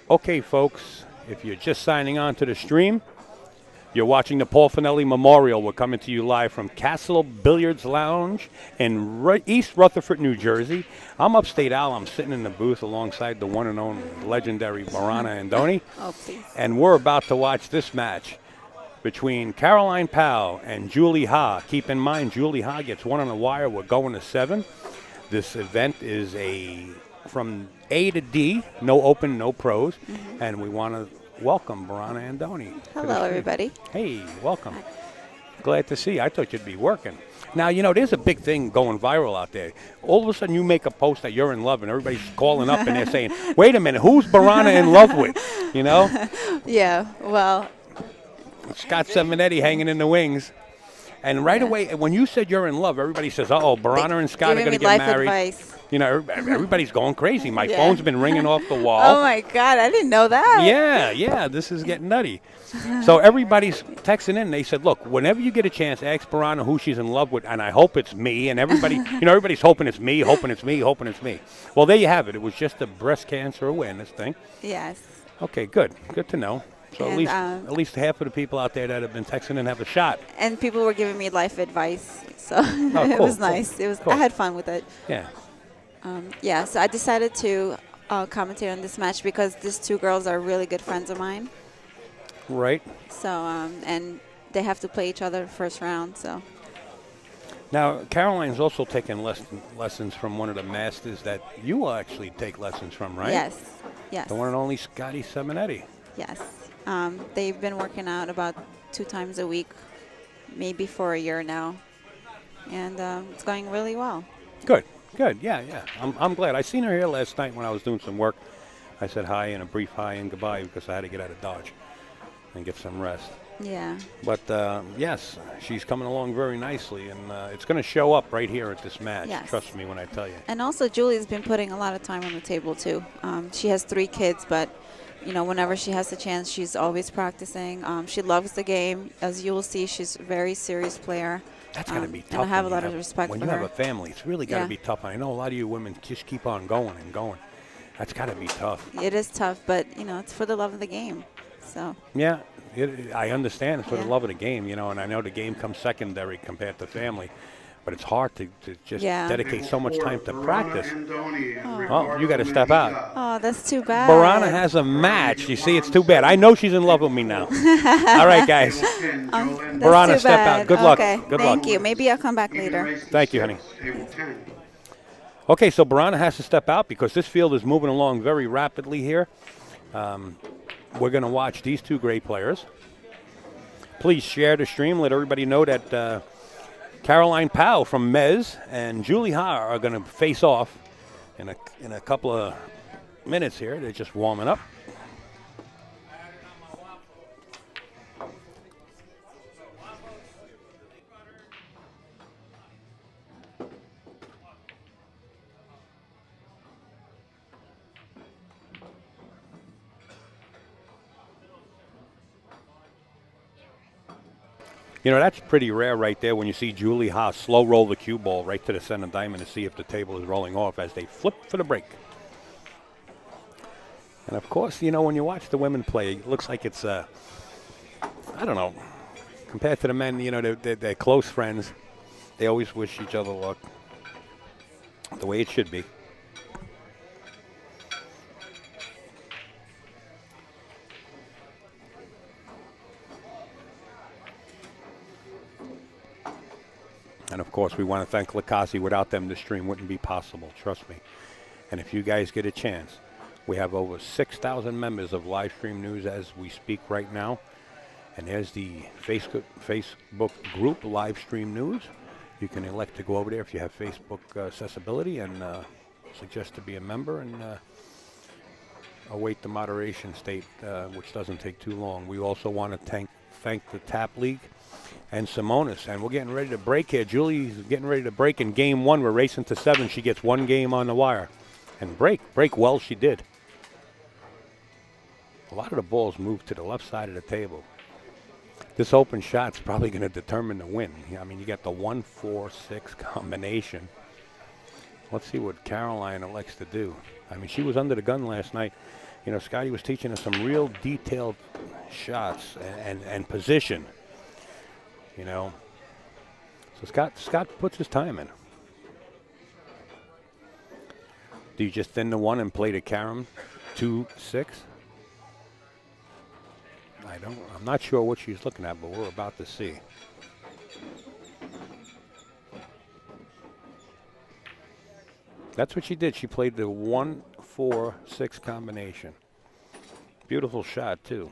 Okay, folks, if you're just signing on to the stream, you're watching the Paul Fanelli Memorial. We're coming to you live from Castle Billiards Lounge in East Rutherford, New Jersey. I'm Upstate Al. I'm sitting in the booth alongside the one and only legendary Borana Andoni. Oh, please. And we're about to watch this match between Caroline Powell and Julie Ha. Keep in mind, Julie Ha gets one on the wire. We're going to 7. This event is from A to D, no open, no pros. Mm-hmm. And we want to welcome Borana Andoni. Hello, everybody. Hey, welcome. Glad to see you. I thought you'd be working. Now, you know, there's a big thing going viral out there. All of a sudden, you make a post that you're in love, and everybody's calling up and they're saying, wait a minute, who's Borana in love with? You know? Yeah, well. Scott Simonetti hanging in the wings. And right away, when you said you're in love, everybody says, uh-oh, Borana and Scott are going to get married. Advice. You know, everybody's going crazy. My phone's been ringing off the wall. Oh, my God, I didn't know that. Yeah, this is getting nutty. So everybody's texting in. They said, look, whenever you get a chance, ask Borana who she's in love with, and I hope it's me. And everybody, everybody's hoping it's me, hoping it's me, hoping it's me. Well, there you have it. It was just a breast cancer awareness thing. Yes. Okay, good. Good to know. So and, at least half of the people out there that have been texting in have a shot. And people were giving me life advice, so cool, it was nice. It was. Cool. I had fun with it. Yeah. So I decided to commentate on this match because these two girls are really good friends of mine. Right. So and they have to play each other first round. So. Now Caroline's also taken lessons from one of the masters that you will actually take lessons from, right? Yes. Yes. The one and only Scotty Simonetti. Yes. They've been working out about 2 times a week, maybe for a year now, and it's going really well. Good. Yeah. I'm glad. I seen her here last night when I was doing some work. I said hi and a brief hi and goodbye because I had to get out of Dodge and get some rest. Yeah. But yes, she's coming along very nicely, and it's going to show up right here at this match. Yes. Trust me when I tell you. And also, Julie's been putting a lot of time on the table too. She has 3 kids, but whenever she has the chance, she's always practicing. She loves the game. As you will see, she's a very serious player. That's got to be tough. And I have a lot of respect for her. When you have a family, it's really got to be tough. I know a lot of you women just keep on going and going. That's got to be tough. It is tough, but, it's for the love of the game. So. Yeah, I understand. It's for the love of the game, and I know the game comes secondary compared to family. But it's hard to just dedicate so much time to practice. Oh, you got to step out. Oh, that's too bad. Borana has a match. You see, it's too bad. I know she's in love with me now. All right, guys. Borana, step out. Good luck. Good luck. Thank you. Maybe I'll come back later. Thank you, honey. Okay, so Borana has to step out because this field is moving along very rapidly here. We're going to watch these 2 great players. Please share the stream. Let everybody know that Caroline Powell from Mez and Julie Ha are going to face off in a couple of minutes here. They're just warming up. That's pretty rare right there when you see Julie Ha slow roll the cue ball right to the center diamond to see if the table is rolling off as they flip for the break. And, of course, when you watch the women play, it looks like it's, I don't know, compared to the men, they're close friends. They always wish each other luck the way it should be. And, of course, we want to thank Lakasi. Without them, the stream wouldn't be possible. Trust me. And if you guys get a chance, we have over 6,000 members of live stream news as we speak right now. And there's the Facebook group, Live Stream News. You can elect to go over there if you have Facebook accessibility and suggest to be a member and await the moderation state, which doesn't take too long. We also want to thank the Tap League and Simonis, and we're getting ready to break here. Julie's getting ready to break in game 1. We're racing to 7. She gets 1 game on the wire. And break well she did. A lot of the balls moved to the left side of the table. This open shot's probably going to determine the win. I mean, you got the 1-4-6 combination. Let's see what Caroline elects to do. I mean, she was under the gun last night. You know, Scotty was teaching us some real detailed shots and position. You know, so Scott puts his time in. Do you just thin the one and play the carom 2-6? I'm not sure what she's looking at, but we're about to see. That's what she did. She played the 1-4-6 combination. Beautiful shot, too.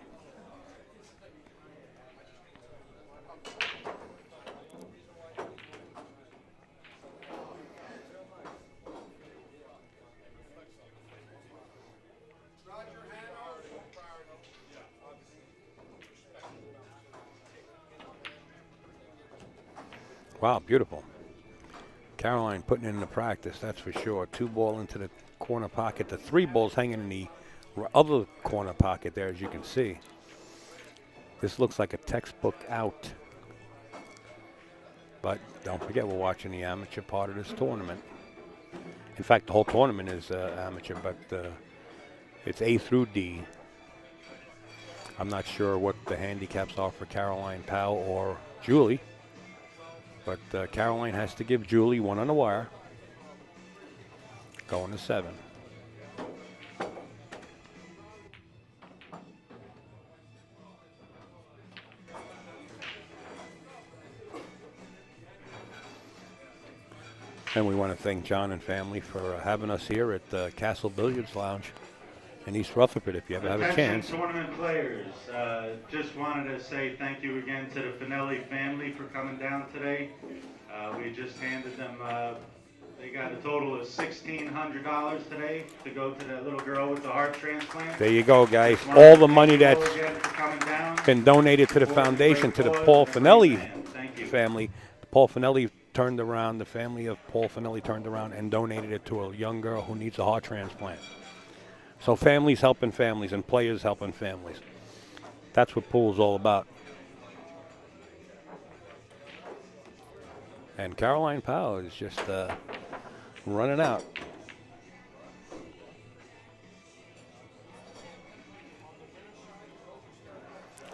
Wow, beautiful. Caroline putting it into practice, that's for sure. 2-ball into the corner pocket. The 3 balls hanging in the other corner pocket there, as you can see. This looks like a textbook out. But don't forget, we're watching the amateur part of this tournament. In fact, the whole tournament is amateur, but it's A through D. I'm not sure what the handicaps are for Caroline Powell or Julie. But Caroline has to give Julie 1 on the wire. Going to 7. And we want to thank John and family for having us here at the Castle Billiards Lounge in East Rutherford. If you ever have a chance. Tournament players, just wanted to say thank you again to the Fanelli family for coming down today. We just handed them, they got a total of $1,600 today to go to that little girl with the heart transplant. There you go, guys. All the money that's been donated to the foundation, to the Paul Fanelli family. Paul Fanelli turned around, the family of Paul Fanelli turned around and donated it to a young girl who needs a heart transplant. So families helping families and players helping families. That's what pool's all about. And Caroline Powell is just running out.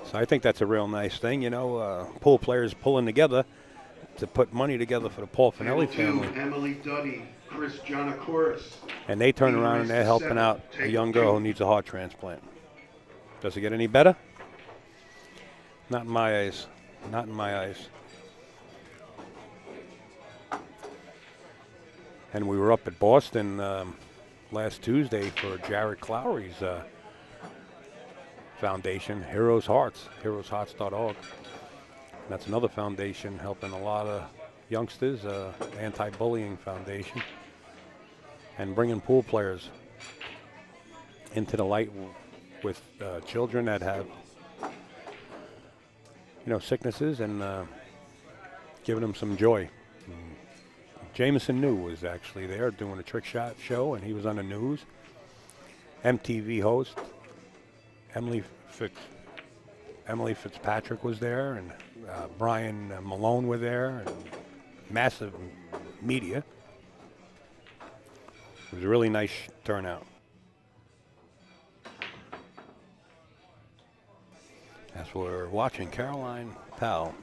So I think that's a real nice thing, you know, pool players pulling together to put money together for the Paul Fanelli family. Emily Duddy, Chris Giannacoris. And they turn around and they're helping out a young girl who needs a heart transplant. Does it get any better? Not in my eyes. Not in my eyes. And we were up at Boston last Tuesday for Jared Clowery's foundation, Heroes Hearts, heroeshearts.org. That's another foundation helping a lot of youngsters, anti-bullying foundation, and bringing pool players into the light with children that have, you know, sicknesses, and giving them some joy. Jameson New was actually there doing a trick shot show, and he was on the news. MTV host Emily Fitzpatrick was there, and Brian Malone were there, and massive media. It was a really nice turnout. As we're watching Caroline Powell.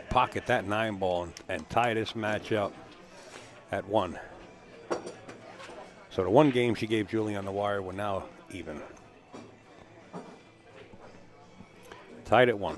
Pocket that 9-ball and tie this match up at 1. So the one game she gave Julie on the wire, we're now even. Tied at 1.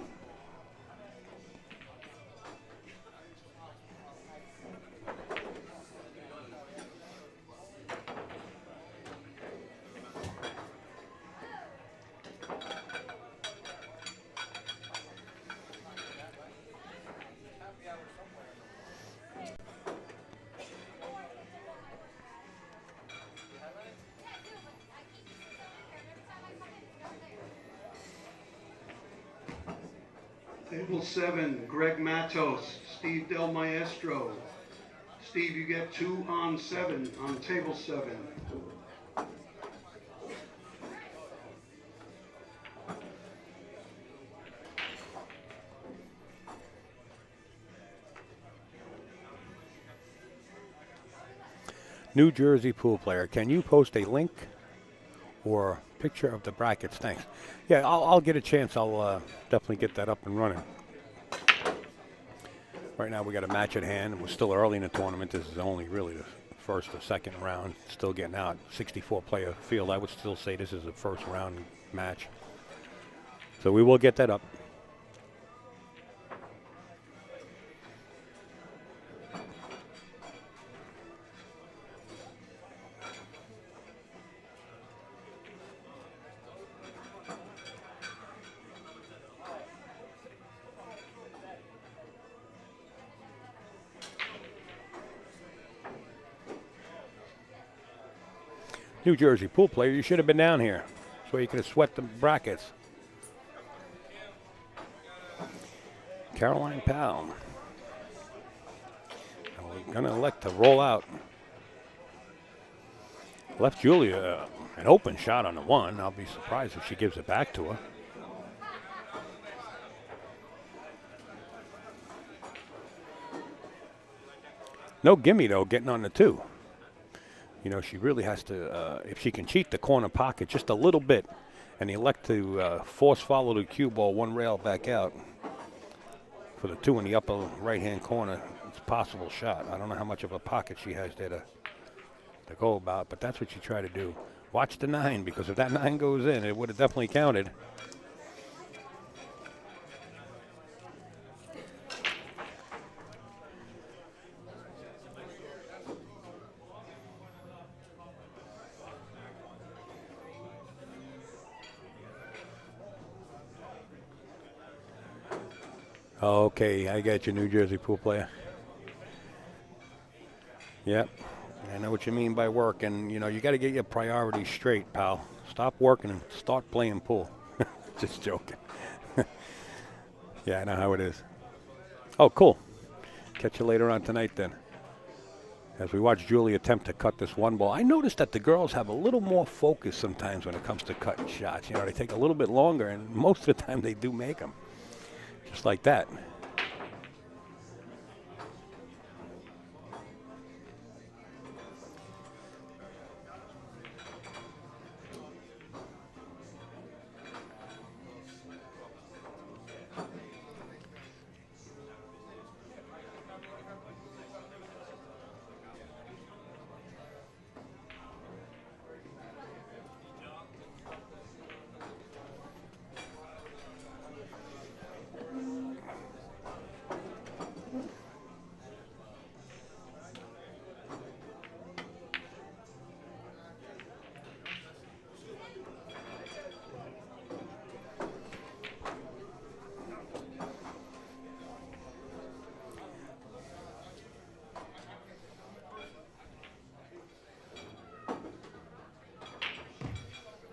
Table 7, Greg Matos, Steve Del Maestro. Steve, you get 2 on 7 on table 7. New Jersey pool player, can you post a link or picture of the brackets? Thanks. Yeah, I'll get a chance. I'll definitely get that up and running. Right now we got a match at hand. We're still early in the tournament. This is only really the first or second round. Still getting out. 64-player field. I would still say this is a first round match. So we will get that up. New Jersey pool player, you should have been down here so you could have sweat the brackets. Caroline Powell. And we're going to elect to roll out. Left Julia an open shot on the one. I'll be surprised if she gives it back to her. No gimme, though, getting on the two. You know, she really has to, if she can cheat the corner pocket just a little bit and elect to force follow the cue ball one rail back out for the two in the upper right-hand corner, it's a possible shot. I don't know how much of a pocket she has there to go about, but that's what you try to do. Watch the 9, because if that 9 goes in, it would have definitely counted. Okay, I got you, New Jersey pool player. Yep, I know what you mean by work, and you know you got to get your priorities straight, pal. Stop working and start playing pool. Just joking. Yeah, I know how it is. Oh, cool. Catch you later on tonight then. As we watch Julie attempt to cut this one ball, I noticed that the girls have a little more focus sometimes when it comes to cutting shots. You know, they take a little bit longer, and most of the time they do make them. Just like that.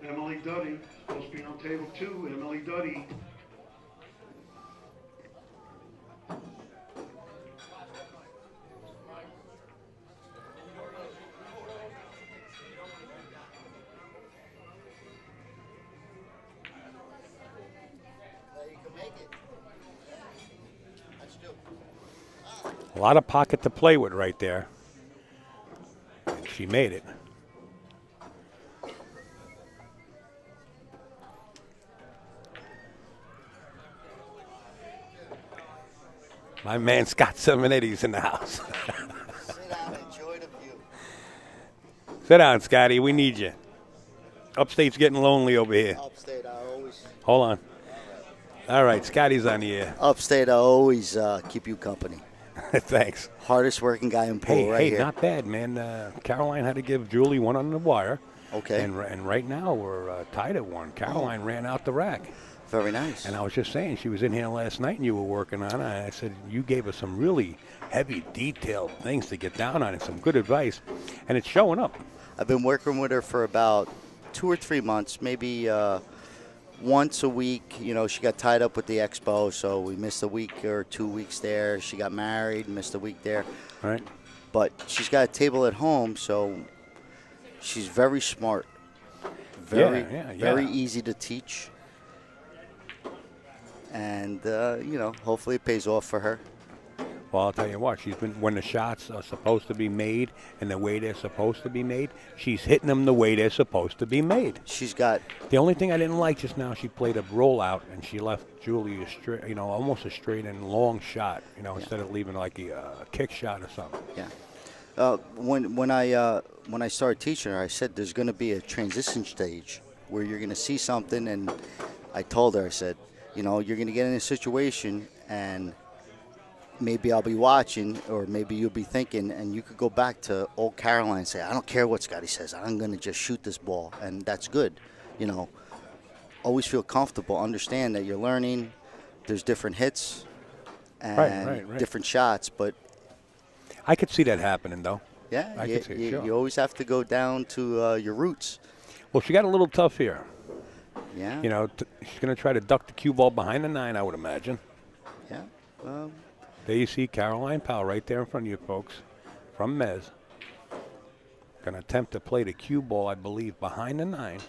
Emily Duddy, supposed to be on table 2, Emily Duddy. A lot of pocket to play with right there. And she made it. My man Scott Simonetti in the house. Sit down, enjoy the view. Sit down, Scotty. We need you. Upstate's getting lonely over here. Upstate, I always. Hold on. All right, Scotty's on the air. Upstate, I always keep you company. Thanks. Hardest working guy in pool right hey, here. not bad, man. Caroline had to give Julie one on the wire. Okay. And right now we're tied at 1. Caroline ran out the rack. Very nice. And I was just saying, she was in here last night and you were working on it. I said, you gave us some really heavy, detailed things to get down on and some good advice. And it's showing up. I've been working with her for about 2 or 3 months, maybe once a week. You know, she got tied up with the expo, so we missed a week or 2 weeks there. She got married, missed a week there. All right. But she's got a table at home, so she's very smart. Very easy to teach. And, you know, hopefully it pays off for her. Well, I'll tell you what, she's been, when the shots are supposed to be made and the way they're supposed to be made, she's hitting them the way they're supposed to be made. She's got. The only thing I didn't like just now, she played a rollout and she left Julie a straight, almost a straight and long shot, instead of leaving like a kick shot or something. Yeah. When I started teaching her, I said there's going to be a transition stage where you're going to see something, and I told her, I said, you're going to get in a situation and maybe I'll be watching, or maybe you'll be thinking, and you could go back to old Caroline and say, I don't care what Scotty says. I'm going to just shoot this ball, and that's good. Always feel comfortable. Understand that you're learning. There's different hits and right. different shots, but I could see that happening, though. yeah, I could see it, sure. you always have to go down to your roots. Well, she got a little tough here. Yeah. She's going to try to duck the cue ball behind the 9, I would imagine. Yeah. There you see Caroline Powell right there in front of you, folks, from Mez. Going to attempt to play the cue ball, I believe, behind the 9.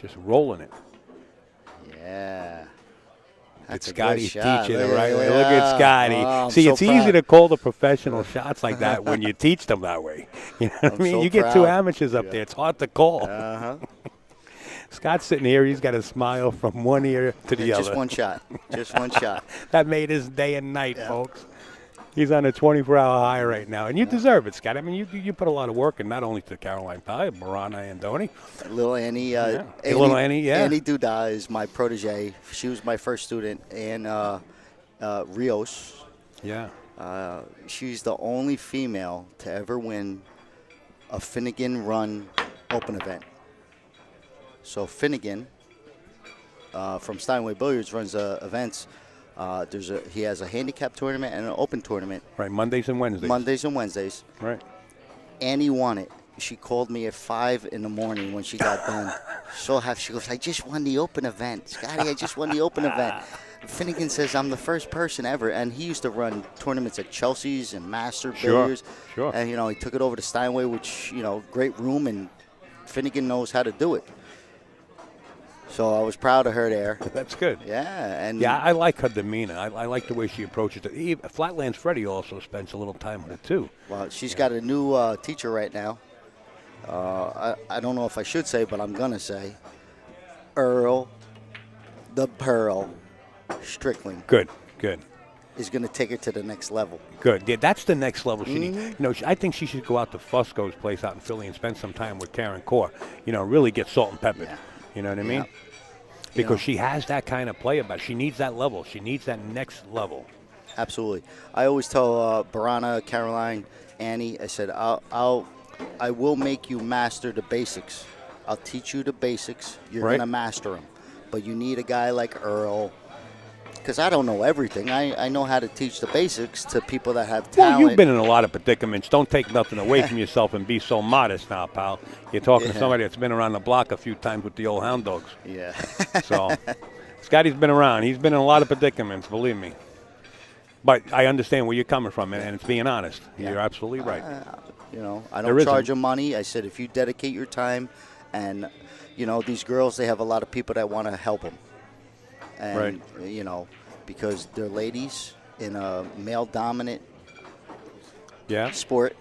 Just rolling it. Yeah. It's That's a Scotty good shot. teaching it the right way. Look at Scotty. Oh, I'm See, so it's proud. easy to call the professional shots like that when you teach them that way. You know what I I'm mean? so You get two proud. amateurs up there. It's hard to call. Uh-huh. Scott's sitting here. He's got a smile from one ear to the Just other. one shot. Just one shot. That made his day and night, Yeah. folks. He's on a 24-hour high right now. And you deserve it, Scott. I mean, you put a lot of work in, not only to Caroline Powell, Marana Andoni. Little Annie. Hey, little Annie, yeah. Annie Duda is my protege. She was my first student. And Rios. Yeah. She's the only female to ever win a Finnegan Run Open event. So Finnegan from Steinway Billiards runs events. He has a handicap tournament and an open tournament. Right, Mondays and Wednesdays. Mondays and Wednesdays. Right. Annie won it. She called me at 5 in the morning when she got done. So happy. She goes, I just won the open event. Scotty, I just won the open event. Finnegan says I'm the first person ever, and he used to run tournaments at Chelsea's and Master Billiards. Sure. And, he took it over to Steinway, which, great room, and Finnegan knows how to do it. So I was proud of her there. That's good. Yeah. And Yeah, I like her demeanor. I like the way she approaches it. Flatlands Freddie also spends a little time with it, too. Well, she's got a new teacher right now. I don't know if I should say, but I'm going to say Earl the Pearl Strickland Good. is going to take her to the next level. Good. Yeah, that's the next level she needs. I think she should go out to Fusco's place out in Philly and spend some time with Karen Core. Really get salt and peppered. Yeah. You know what I mean? Yeah. Because she has that kind of play about her. She needs that level. She needs that next level. Absolutely. I always tell Barana, Caroline, Annie, I said, I will make you master the basics. I'll teach you the basics. You're Right. going to master them. But you need a guy like Earl, because I don't know everything. I know how to teach the basics to people that have talent. Well, you've been in a lot of predicaments. Don't take nothing away from yourself and be so modest now, pal. You're talking to somebody that's been around the block a few times with the old hound dogs. Yeah. So, Scotty's been around. He's been in a lot of predicaments, believe me. But I understand where you're coming from, and it's being honest. Yeah. You're absolutely right. I There don't isn't. charge them money. I said, if you dedicate your time, and, these girls, they have a lot of people that want to help them. And, because they're ladies in a male-dominant sport,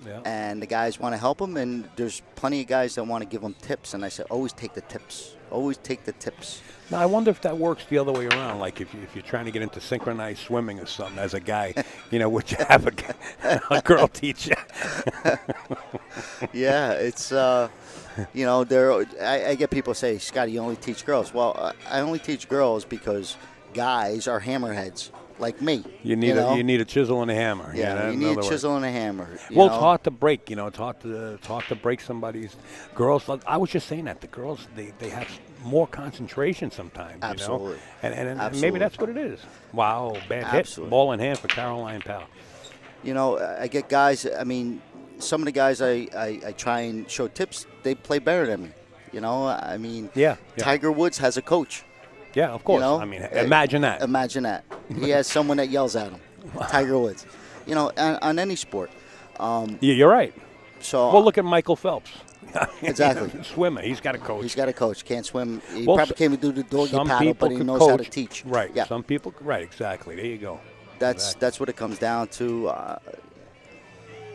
Yeah. and the guys want to help them, and there's plenty of guys that want to give them tips, and I said, always take the tips. Always take the tips. Now, I wonder if that works the other way around. Like if you're trying to get into synchronized swimming or something as a guy, would you have a girl teach you? Yeah, it's, I get people say, Scotty, you only teach girls. Well, I only teach girls because guys are hammerheads like me. You need a chisel and a hammer. Yeah, you need a chisel and a hammer. It's hard to break. It's hard to break somebody's girls. I was just saying that the girls they have more concentration sometimes. Absolutely. And Absolutely. maybe that's what it is. Wow, bad Absolutely. hit, ball in hand for Caroline Powell. I get guys. I mean, some of the guys I try and show tips. They play better than me. Yeah. Tiger Woods has a coach. Yeah, of course. Imagine that. Imagine that. He has someone that yells at him. Tiger Woods. On any sport. Yeah, you're right. So well, look at Michael Phelps. Exactly. Swimmer. He's got a coach. He's got a coach. Can't swim. He Well, probably can't even do the doggy some paddle, people but he could knows coach. how to teach. Right. Yeah. Some people. Right. Exactly. There you go. That's what it comes down to.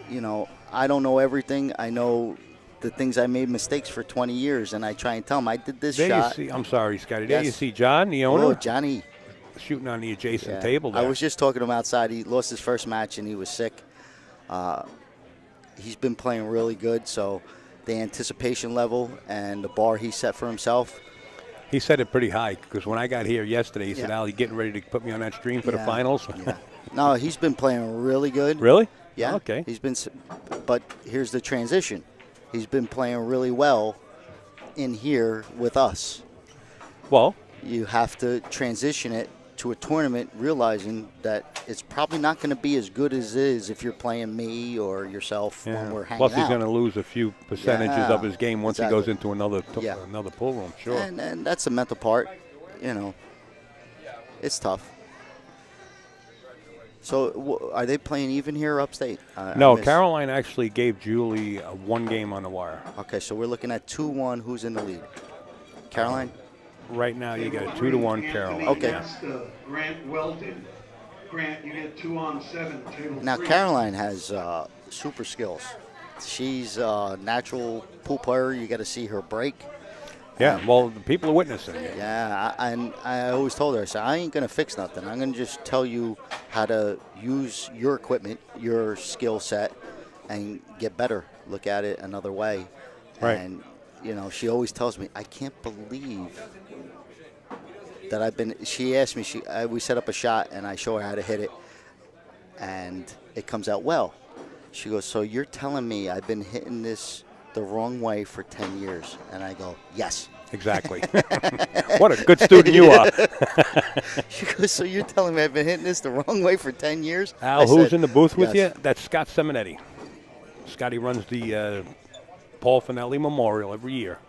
You know, I don't know everything. I know the things I made mistakes for 20 years, and I try and tell them I did this there shot. You see, I'm sorry, Scotty. There Yes. you see John, the owner, Oh, Johnny. shooting on the adjacent Yeah. table there. I was just talking to him outside. He lost his first match, and he was sick. He's been playing really good, so the anticipation level and the bar he set for himself. He set it pretty high because when I got here yesterday, he said, Yeah. Al, you getting ready to put me on that stream for the Yeah. finals? Yeah. No, he's been playing really good. Really? Yeah. Okay. But here's the transition. He's been playing really well in here with us. Well, You have to transition it to a tournament, realizing that it's probably not going to be as good as it is if you're playing me or yourself when we're hanging plus he's out. going to lose a few percentages Yeah, of his game once exactly. he goes into another Yeah. another pool room. Sure. And that's the mental part. You know, it's tough. So are they playing even here upstate? No, I missed. Caroline actually gave Julie one game on the wire. Okay, so we're looking at 2-1. Who's in the lead? Caroline? Right now, you got a 2-1 Caroline. Okay. Yeah. Grant Weldon. Grant, you get 2 on 7. Table Now, 3. Caroline has super skills. She's a natural pool player. You got to see her break. Yeah, well, the people are witnessing it. Yeah, and I always told her, I said, I ain't going to fix nothing. I'm going to just tell you how to use your equipment, your skill set, and get better. Look at it another way. Right. And, you know, she always tells me, I can't believe that I've been, she asked me, we set up a shot, and I show her how to hit it, and it comes out well. She goes, so you're telling me I've been hitting this the wrong way for 10 years? And I go, yes. Exactly. What a good student you are. She goes, so you're telling me I've been hitting this the wrong way for 10 years? Al, I who's said, in the booth with yes. you? That's Scott Simonetti. Scotty runs the Paul Fanelli Memorial every year.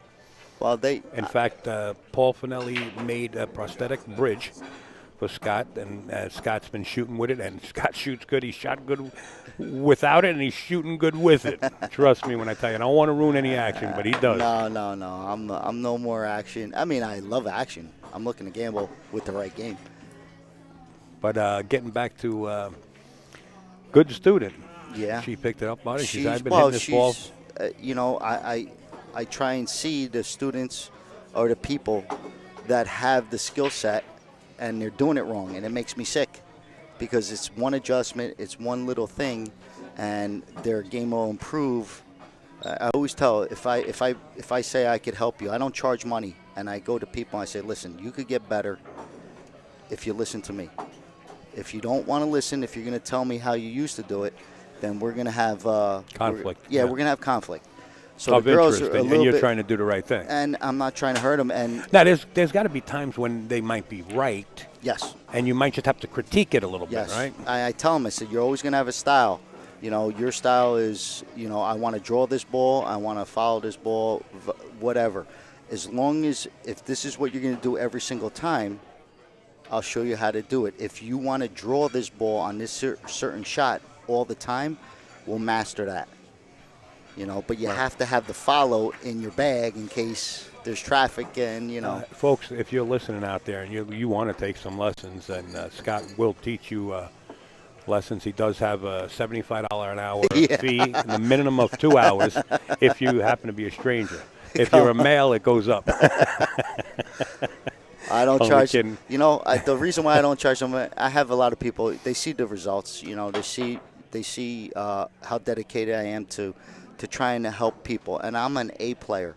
Well, In fact, Paul Fanelli made a prosthetic bridge for Scott, and Scott's been shooting with it, and Scott shoots good. He shot good without it, and he's shooting good with it. Trust me when I tell you. I don't want to ruin any action, but he does. No. I'm no more action. I mean, I love action. I'm looking to gamble with the right game. But getting back to good student. Yeah. She picked it up, buddy. She's, I've been well, hitting this ball. you know, I try and see the students or the people that have the skill set and they're doing it wrong, and it makes me sick because it's one adjustment, it's one little thing, and their game will improve. I always tell, if I say I could help you, I don't charge money, and I go to people and I say, listen, you could get better if you listen to me. If you don't want to listen, if you're going to tell me how you used to do it, then we're going to have conflict. We're going to have conflict. So Of the girls interest, are a and little you're bit, trying to do the right thing. and I'm not trying to hurt them. And Now, there's got to be times when they might be right, yes, and you might just have to critique it a little yes, bit, right? I tell them, I said, you're always going to have a style. You know, your style is, you know, I want to draw this ball, I want to follow this ball, whatever. As long as, if this is what you're going to do every single time, I'll show you how to do it. If you want to draw this ball on this certain shot all the time, we'll master that. You know, but you have to have the follow in your bag in case there's traffic and, you know. Folks, if you're listening out there and you want to take some lessons, and Scott will teach you lessons. He does have a $75 an hour fee and a minimum of 2 hours if you happen to be a stranger. If you're a male, it goes up. I don't Only charge. kidding. You know, the reason why I don't charge them, I have a lot of people. They see the results. You know, they see how dedicated I am to trying to help people. And I'm an A player.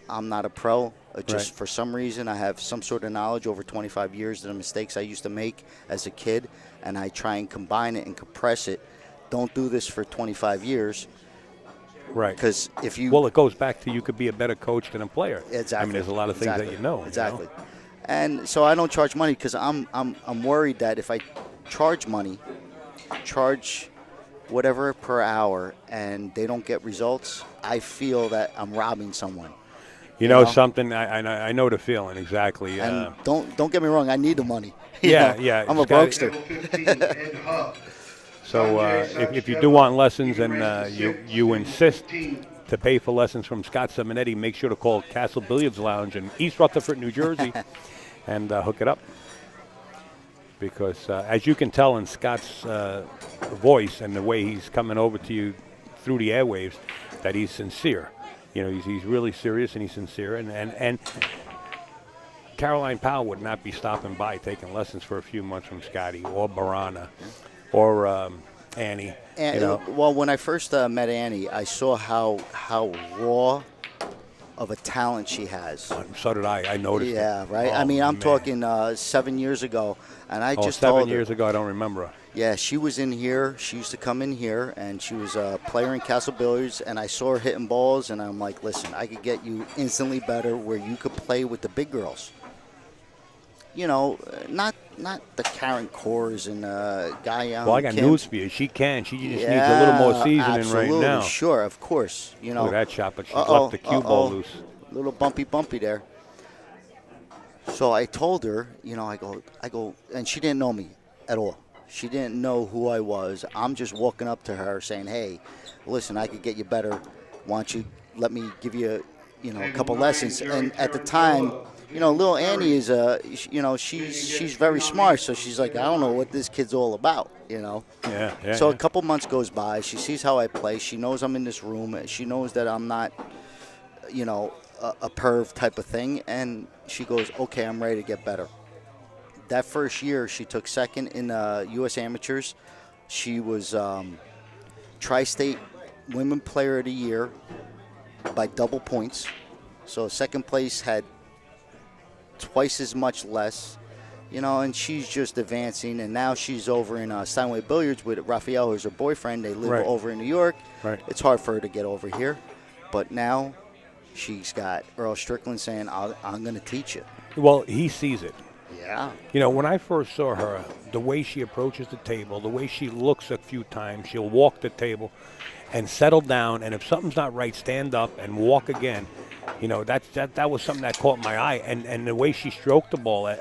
I'm not a pro. Just Right. for some reason, I have some sort of knowledge over 25 years of the mistakes I used to make as a kid, and I try and combine it and compress it. Don't do this for 25 years. Right. Because if you Well, it goes back to you could be a better coach than a player. Exactly. I mean, there's a lot of things that you know. Exactly. You know? And so I don't charge money because I'm worried that if I charge money, charge whatever per hour, and they don't get results, I feel that I'm robbing someone. You know something? I know the feeling exactly. And don't get me wrong, I need the money. Yeah, know? yeah. I'm a Scott, brokester. Table 15, Ed Hub. So if you do want lessons and you insist to pay for lessons from Scott Simonetti, make sure to call Castle Billiards Lounge in East Rutherford, New Jersey, and hook it up. because as you can tell in Scott's voice and the way he's coming over to you through the airwaves, that he's sincere. You know, he's really serious and he's sincere. And Caroline Powell would not be stopping by taking lessons for a few months from Scotty or Barana or Annie. And, you know. Well, when I first met Annie, I saw how raw of a talent she has. So did I. I noticed. Yeah, it. right. Oh, I mean, I'm man. talking 7 years ago, and I just 7 told her, years ago. I don't remember her. Yeah, she was in here. She used to come in here, and she was a player in Castle Billiards, and I saw her hitting balls, and I'm like, listen, I could get you instantly better where you could play with the big girls. You know, not the Karen Kors and Guy. Well, I got news for you. She can. She just needs a little more seasoning absolutely, right now. Sure, of course. You know, Look at that shot, but she left the cue ball loose. A little bumpy there. So I told her, you know, I go, and she didn't know me at all. She didn't know who I was. I'm just walking up to her saying, hey, listen, I could get you better. Why don't you let me give you, a couple lessons? And at the time, little Annie is, she's very smart. So she's like, I don't know what this kid's all about, Yeah. So a couple months goes by. She sees how I play. She knows I'm in this room. She knows that I'm not, a perv type of thing. And she goes, okay, I'm ready to get better. That first year, she took second in U.S. Amateurs. She was Tri-State Women Player of the Year by double points. So second place had twice as much less, and she's just advancing. And now she's over in Steinway Billiards with Raphael, who's her boyfriend. They live over in New York. Right. It's hard for her to get over here. But now she's got Earl Strickland saying, I'm going to teach you. Well, he sees it. Yeah. When I first saw her, the way she approaches the table, the way she looks a few times, she'll walk the table and settle down, and if something's not right, stand up and walk again. That was something that caught my eye, and the way she stroked the ball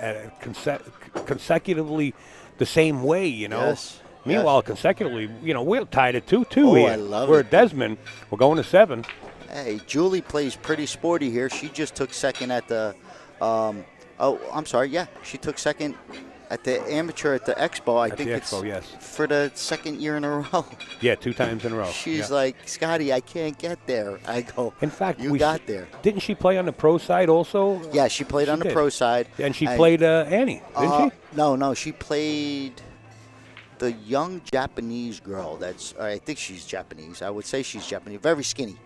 consecutively the same way, Yes. Meanwhile, consecutively, we're tied at 2-2 Oh, here. I love We're it. at Desmond. We're going to 7. Hey, Julie plays pretty sporty here. She just took second at the she took second at the amateur at the Expo. I think it's for the second year in a row. Yeah, 2 times in a row. She's like, Scotty, I can't get there. I go, in fact, you got there. Didn't she play on the pro side also? Yeah, she played on the pro side. And she played Annie, didn't she? No, she played the young Japanese girl. I think she's Japanese. I would say she's Japanese. Very skinny,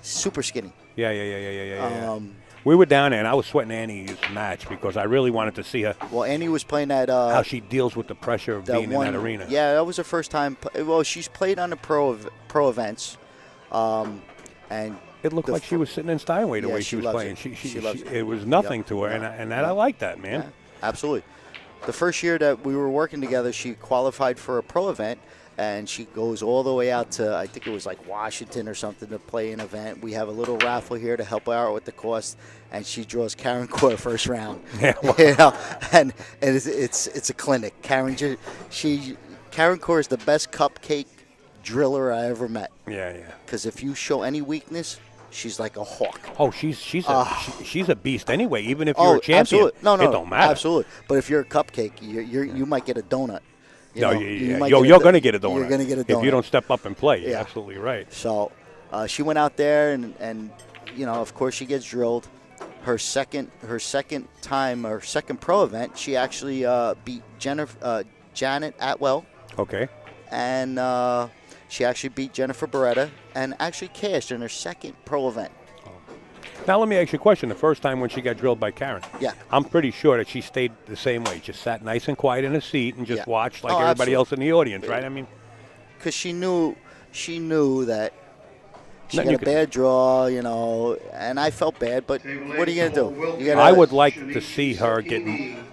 super skinny. Yeah. We were down there, and I was sweating Annie's match because I really wanted to see her. Well, Annie was playing that. How she deals with the pressure of being in that arena. Yeah, that was her first time. Well, she's played on the pro events, and it looked like she was sitting in Steinway the way she was playing. It was nothing to her, and I like that, man. Yeah, absolutely. The first year that we were working together, she qualified for a pro event. And she goes all the way out to, I think it was like Washington or something, to play an event. We have a little raffle here to help her out with the cost, and she draws Karen Core first round. Yeah, well. And it's a clinic. Karen Core is the best cupcake driller I ever met. Yeah. Because if you show any weakness, she's like a hawk. Oh, she's a beast anyway. Even if you're a champion, absolutely. No, it don't matter. Absolutely. But if you're a cupcake, you might get a donut. You're going to get a donut. You're going to get a donut if you don't step up and play. You're absolutely right. So she went out there, and of course she gets drilled. Her second pro event, she actually beat Janet Atwell. Okay. And she actually beat Jennifer Beretta and actually cashed in her second pro event. Now, let me ask you a question. The first time when she got drilled by Karen, I'm pretty sure that she stayed the same way. Just sat nice and quiet in a seat and just watched like everybody else in the audience, right? I mean, because she knew that she got a bad draw, and I felt bad. But what are you gonna do? I would like to see her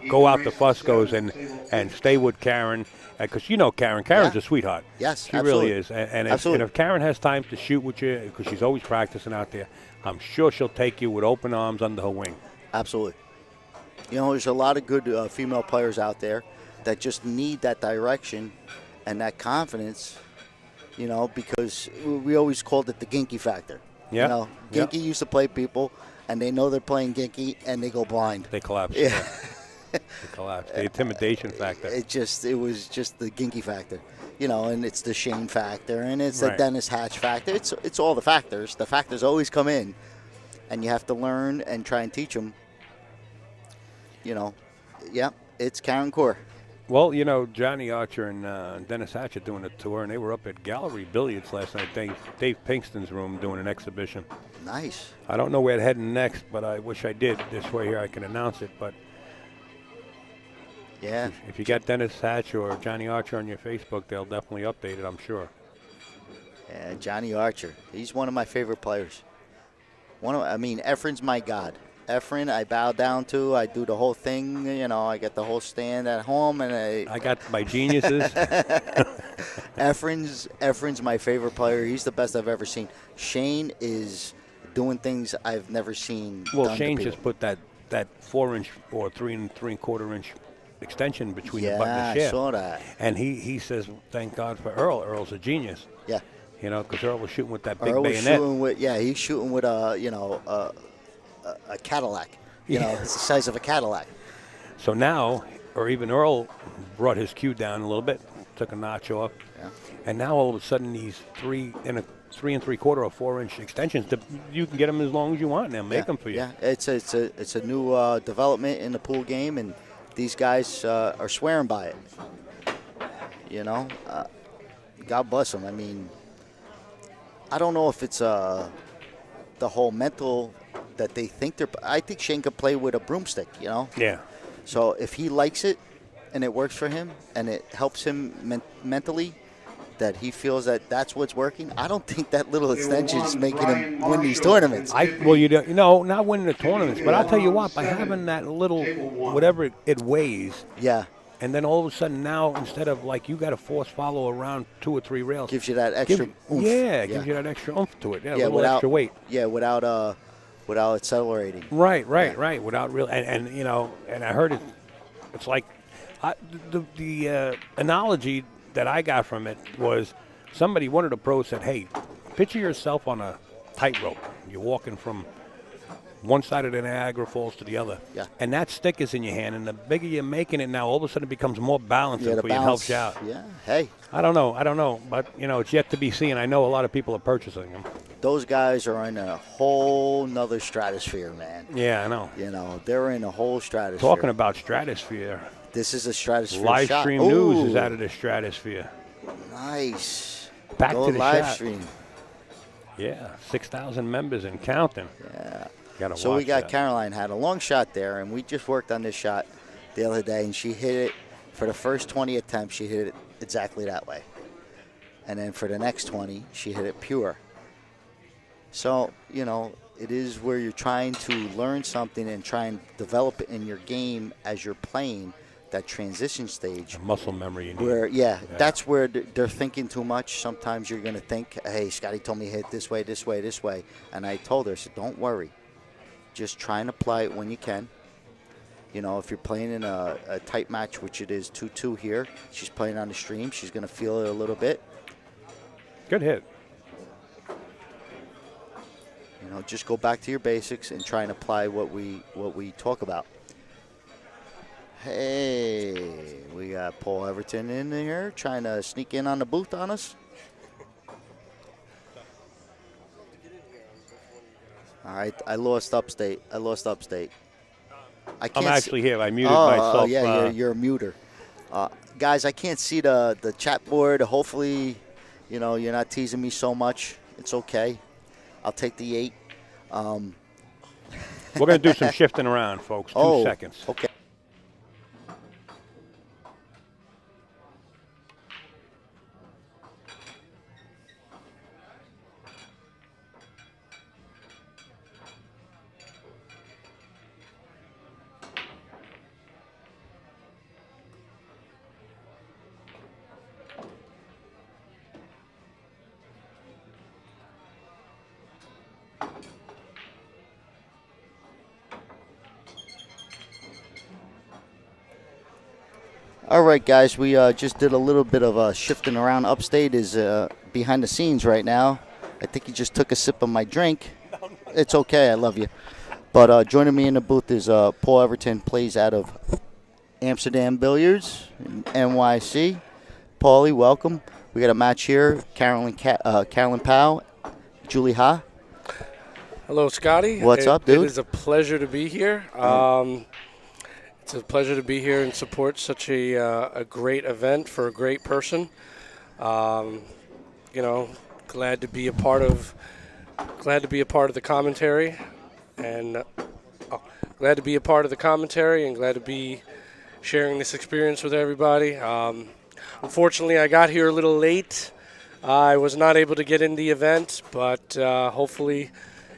go out to Fusco's and stay with Karen. Because Karen's a sweetheart. Yes, she really is. And if Karen has time to shoot with you, because she's always practicing out there, I'm sure she'll take you with open arms under her wing. Absolutely. There's a lot of good female players out there that just need that direction and that confidence, because we always called it the Ginky factor. Yeah. Ginky used to play people, and they know they're playing Ginky, and they go blind. They collapse. Yeah. collapse, the intimidation factor. It was just the Ginky factor, and it's the Shane factor, and it's Right. the Dennis Hatch factor. It's all the factors. The factors always come in, and you have to learn and try and teach them. Yeah, it's Karen Core. Well, Johnny Archer and Dennis Hatch are doing a tour, and they were up at Gallery Billiards last night, Dave Pinkston's room, doing an exhibition. Nice. I don't know where they're heading next, but I wish I did. This way here I can announce it. But Yeah. if you got Dennis Hatch or Johnny Archer on your Facebook, they'll definitely update it, I'm sure. Yeah, Johnny Archer. He's one of my favorite players. Efren's my god. Efren, I bow down to. I do the whole thing. I get the whole stand at home, and I got my geniuses. Efren's my favorite player. He's the best I've ever seen. Shane is doing things I've never seen. Well, done to Shane people. just put that 4-inch or 3 3/4 inch extension between the button and the Yeah, I shaft. saw that. And he says, thank God for Earl. Earl's a genius. Yeah. Because Earl was shooting with that big Earl was bayonet. shooting with, he's shooting with a Cadillac. It's the size of a Cadillac. So now, or even Earl brought his cue down a little bit, took a notch off. Yeah. And now all of a sudden these 3 3/4 or 4-inch extensions, you can get them as long as you want now. Make them for you. Yeah, it's a new development in the pool game, and these guys are swearing by it. God bless them. I don't know if it's the whole mental that they think they're. I think Shane could play with a broomstick. Yeah. So if he likes it, and it works for him, and it helps him mentally, that he feels that that's what's working. I don't think that little extension is making him win these tournaments. Not winning the tournaments, but I'll tell you what, by having that little, whatever it weighs, Yeah, and then all of a sudden now, instead of like you got to force follow around 2 or 3 rails, gives you that extra. oomph. it gives you that extra oomph to it. Yeah, a little without extra weight. Yeah, without accelerating. Right. Without real, and I heard it's like the analogy that I got from it was one of the pros said, hey, picture yourself on a tightrope. You're walking from one side of the Niagara Falls to the other. Yeah. And that stick is in your hand, and the bigger you're making it now, all of a sudden it becomes more balancing Yeah, the for you and helps balance. you out. Yeah, hey, I don't know, but, it's yet to be seen. I know a lot of people are purchasing them. those guys are in a whole nother stratosphere, man. Yeah, I know. They're in a whole stratosphere. Talking about stratosphere, This is a stratosphere live shot. stream news Ooh, is out of the stratosphere. Nice. Back Go to the live shot. stream. Yeah, 6,000 members and counting. Yeah. Gotta So we watch got that. Caroline had a long shot there, and we just worked on this shot the other day, and she hit it for the first 20 attempts. She hit it exactly that way, and then for the next 20, she hit it pure. So it is where you're trying to learn something and try and develop it in your game as you're playing. That transition stage, Muscle memory. You need. where that's where they're thinking too much. Sometimes you're going to think, hey, Scotty told me hit this way, this way, this way, and I told her, I said, don't worry, just try and apply it when you can. If you're playing in a tight match, which it is 2-2 here, she's playing on the stream, she's going to feel it a little bit. Good hit. Just go back to your basics and try and apply what we talk about. Hey, we got Paul Everton in here trying to sneak in on the booth on us. All right, I lost upstate. I can't I'm actually here. I muted myself. Oh, yeah, you're a muter. Guys, I can't see the chat board. Hopefully, you're not teasing me so much. It's okay. I'll take the 8. We're going to do some shifting around, folks. 2 seconds. Okay. All right, guys, we just did a little bit of shifting around. Upstate is behind the scenes right now. I think he just took a sip of my drink. It's okay. I love you. But joining me in the booth is Paul Everton, plays out of Amsterdam Billiards, NYC. Paulie, welcome. We got a match here. Carolyn Powell, Julie Ha. Hello, Scotty. What's up, dude? It is a pleasure to be here. It's a pleasure to be here and support such a great event for a great person. Glad to be a part of the commentary, and glad to be a part of the commentary, and glad to be sharing this experience with everybody. Unfortunately, I got here a little late. I was not able to get in the event, but hopefully,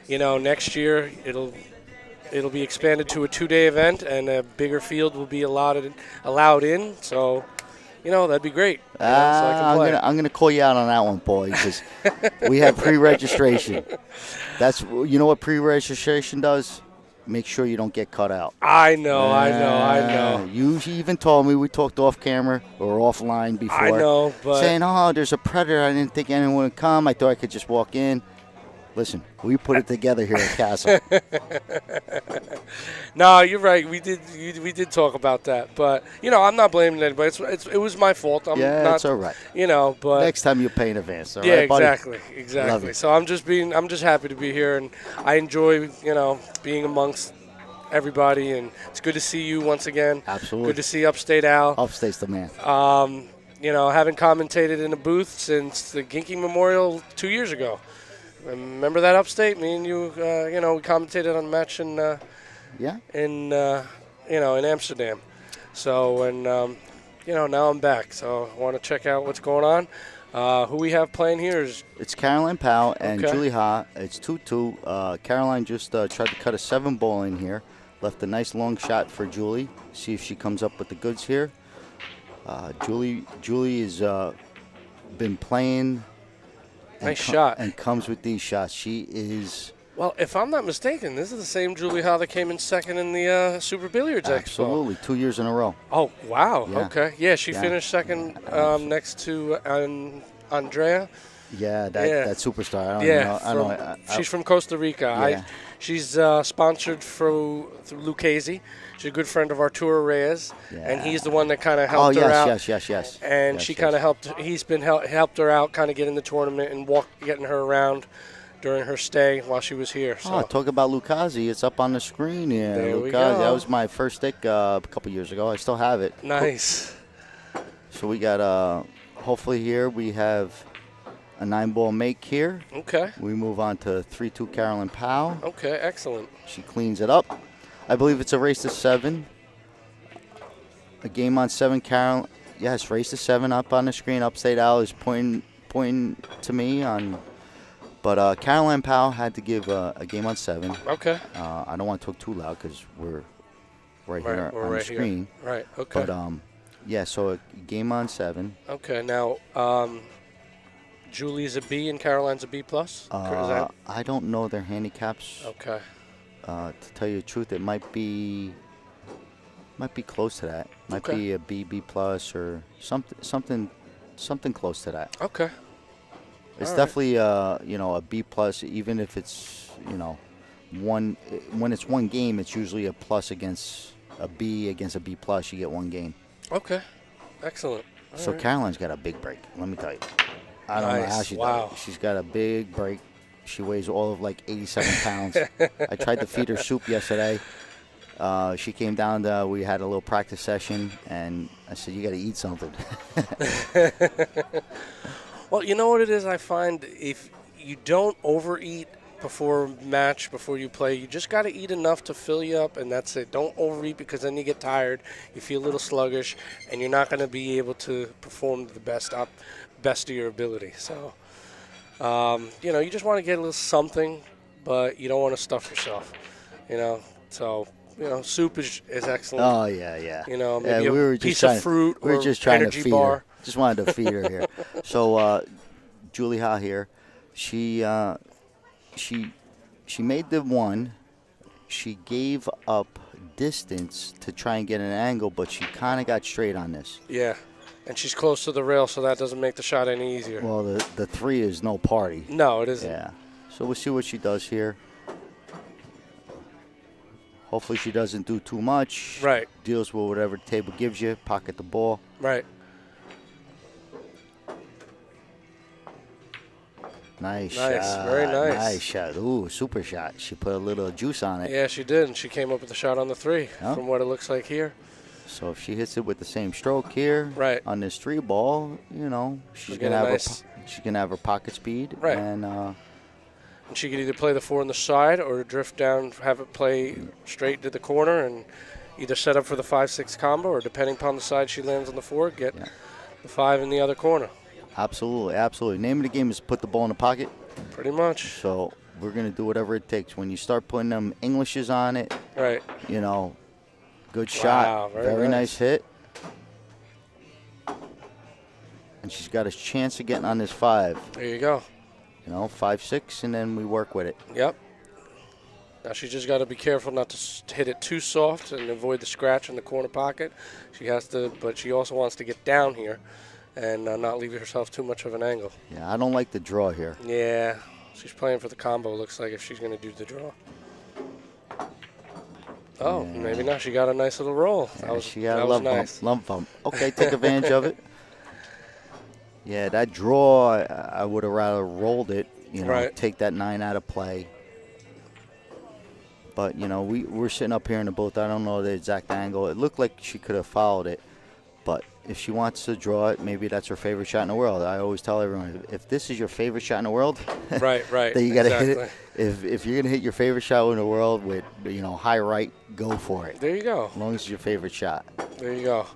next year it'll be expanded to a 2-day event, and a bigger field will be allowed in. So, that'd be great. So I can play. I'm gonna call you out on that one, boy, because we have pre-registration. That's what pre-registration does. Make sure you don't get cut out. I know. You even told me, we talked off camera or offline before. I know, but saying, there's a predator. I didn't think anyone would come. I thought I could just walk in. Listen, we put it together here at Castle. No, you're right. We did talk about that, but I'm not blaming anybody. It was my fault. It's all right. But next time you'll pay in advance. All yeah, right, buddy? exactly. So I'm just happy to be here, and I enjoy being amongst everybody, and it's good to see you once again. Absolutely. Good to see Upstate Al. Upstate's the man. Haven't commentated in a booth since the Ginky Memorial 2 years ago. Remember that, Upstate? Me and you, we commentated on a match in Amsterdam. So, and now I'm back. So I want to check out what's going on. Who we have playing here is it's Caroline Powell and Julie Ha. It's 2-2. Caroline just tried to cut a 7-ball in here. Left a nice long shot for Julie. See if she comes up with the goods here. Julie has been playing. Nice shot. And comes with these shots. She is. Well, if I'm not mistaken, this is the same Julie Howe that came in second in the Super Billiards Expo. Absolutely. 2 years in a row. Oh, wow. Yeah. Okay. Yeah, she finished second next to Andrea. Yeah, that superstar. I don't know. She's from Costa Rica. Yeah. She's sponsored through Lucchese. She's a good friend of Arturo Reyes, and he's the one that kind of helped her out. Yes. And she kind of helped. He's been helped her out, kind of get in the tournament and getting her around during her stay while she was here. So. Talk about Lucchese. It's up on the screen here. There we Lucchese. go. That was my first stick a couple years ago. I still have it. Nice. So we got hopefully here we have a 9-ball make here. Okay. We move on to 3-2 Carolyn Powell. Okay, excellent. She cleans it up. I believe it's a race to 7. A game on 7, Carolyn. Yes, race to 7 up on the screen. Upstate Al is pointing to me on. But Caroline Powell had to give a game on 7. Okay. I don't want to talk too loud because we're right here on the screen. Here. Right. Okay. But so a game on 7. Okay. Now, Julie's a B and Caroline's a B plus. I don't know their handicaps. Okay. To tell you the truth, it might be close to that. Might be a B plus or something close to that. Okay. It's definitely a B plus, even if it's when it's one game, it's usually a plus against a B plus. You get one game. Okay. Excellent. So Caroline's got a big break. Let me tell you. I don't know how she does it. She's got a big break. She weighs all of like 87 pounds. I tried to feed her soup yesterday. She came down we had a little practice session, and I said, you got to eat something. Well, you know what it is? I find if you don't overeat before you play, you just got to eat enough to fill you up, and that's it. Don't overeat because then you get tired, you feel a little sluggish, and you're not going to be able to perform the best of your ability. So, you just want to get a little something, but you don't want to stuff yourself, So, soup is excellent. Oh, yeah. Maybe a piece of fruit or energy bar. Just wanted to feed her here. So, Julie Ha here, she made the 1. She gave up distance to try and get an angle, but she kind of got straight on this. Yeah. And she's close to the rail, so that doesn't make the shot any easier. Well, the 3 is no party. No, it isn't. Yeah. So we'll see what she does here. Hopefully she doesn't do too much. Right. Deals with whatever the table gives you. Pocket the ball. Right. Nice Nice, shot. very nice. Nice shot. Ooh, super shot. She put a little juice on it. Yeah, she did, and she came up with a shot on the 3 Yep. from what it looks like here. So if she hits it with the same stroke here, Right. on this 3 ball, you know, she's She'll gonna get a have nice- she's gonna have her pocket speed. Right. And And she could either play the 4 on the side or drift down, have it play straight to the corner, and either set up for the 5-6 combo, or depending upon the side she lands on the 4, get the 5 in the other corner. absolutely, absolutely. Name of the game is put the ball in the pocket. Pretty much. So we're gonna do whatever it takes. When you start putting them Englishes on it, Right. you know, good shot. Wow, very Very nice. nice hit. And she's got a chance of getting on this 5. There you go. You know, 5-6, and then we work with it. Yep. Now she just got to be careful not to hit it too soft and avoid the scratch in the corner pocket. She has to, but she also wants to get down here and not leave herself too much of an angle. Yeah, I don't like the draw here. Yeah, she's playing for the combo. Looks like if she's going to do the draw. Oh, Yeah. maybe not. She got a nice little roll. Yeah, she got a that was lump nice. bump. Lump bump. Okay, take advantage of it. Yeah, that draw, I would have rather rolled it. You know, Right. take that 9 out of play. But, you know, we're sitting up here in the booth. I don't know the exact angle. It looked like she could have followed it. But if she wants to draw it, maybe that's her favorite shot in the world. I always tell everyone, if this is your favorite shot in the world, Right, right. then you got to hit exactly. it. If you're going to hit your favorite shot in the world with, you know, high right, go for it. There you go. As long as it's your favorite shot. There you go.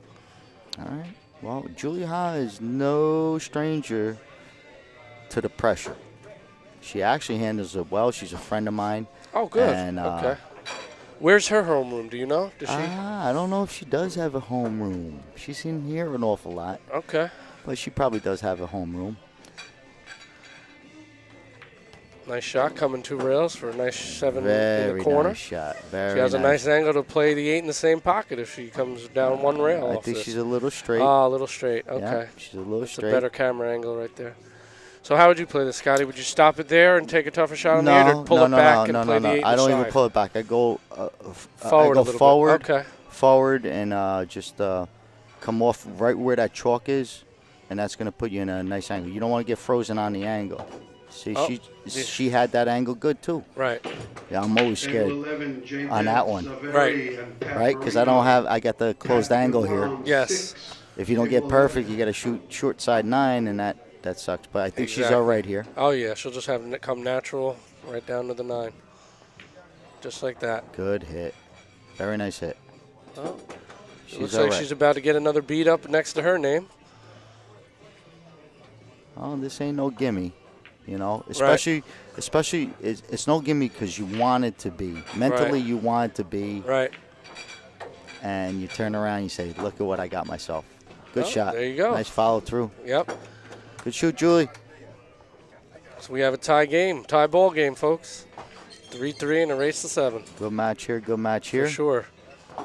All right. Well, Julia Ha is no stranger to the pressure. She actually handles it well. She's a friend of mine. Oh, good. And, okay. Where's her homeroom? Do you know? Does she? I don't know if she does have a homeroom. She's in here an awful lot, Okay. but she probably does have a homeroom. Nice shot coming 2 rails for a nice 7 in Very the corner. nice shot. Very She has a nice angle to play the 8 in the same pocket if she comes down 1 rail. I off think this. she's a little straight. Ah, a little straight. Okay. Yeah, she's a little That's straight. a better camera angle right there. So how would you play this, Scotty? Would you stop it there and take a tougher shot on the 8, or pull it back and play the 8 I don't even side? pull it back. I go Forward I a go little forward, bit. Okay. forward, and just come off right where that chalk is, and that's going to put you in a nice angle. You don't want to get frozen on the angle. See, Oh, she had that angle good too. Right. Yeah, I'm always Table scared, 11, Jenkins, on that one. Saveri, Right. and right? Because Pepperino. I got the closed angle here. Round Yes. 6. If you don't get perfect, you got to shoot short side 9, and that sucks. But I think she's Exactly. all right here. Oh, yeah. She'll just have it come natural right down to the 9. Just like that. Good hit. Very nice hit. Oh. She's Looks all like right. she's about to get another beat up next to her name. Oh, this ain't no gimme. You know, especially it's no gimme because you want it to be. Mentally, Right. you want it to be, Right. and you turn around and you say, look at what I got myself. Good Oh, shot. there you go. Nice follow through. Yep. Good shoot, Julie. So we have a tie game, tie ball game, folks. 3-3 and a race to 7. Good match here. Good match here. For sure.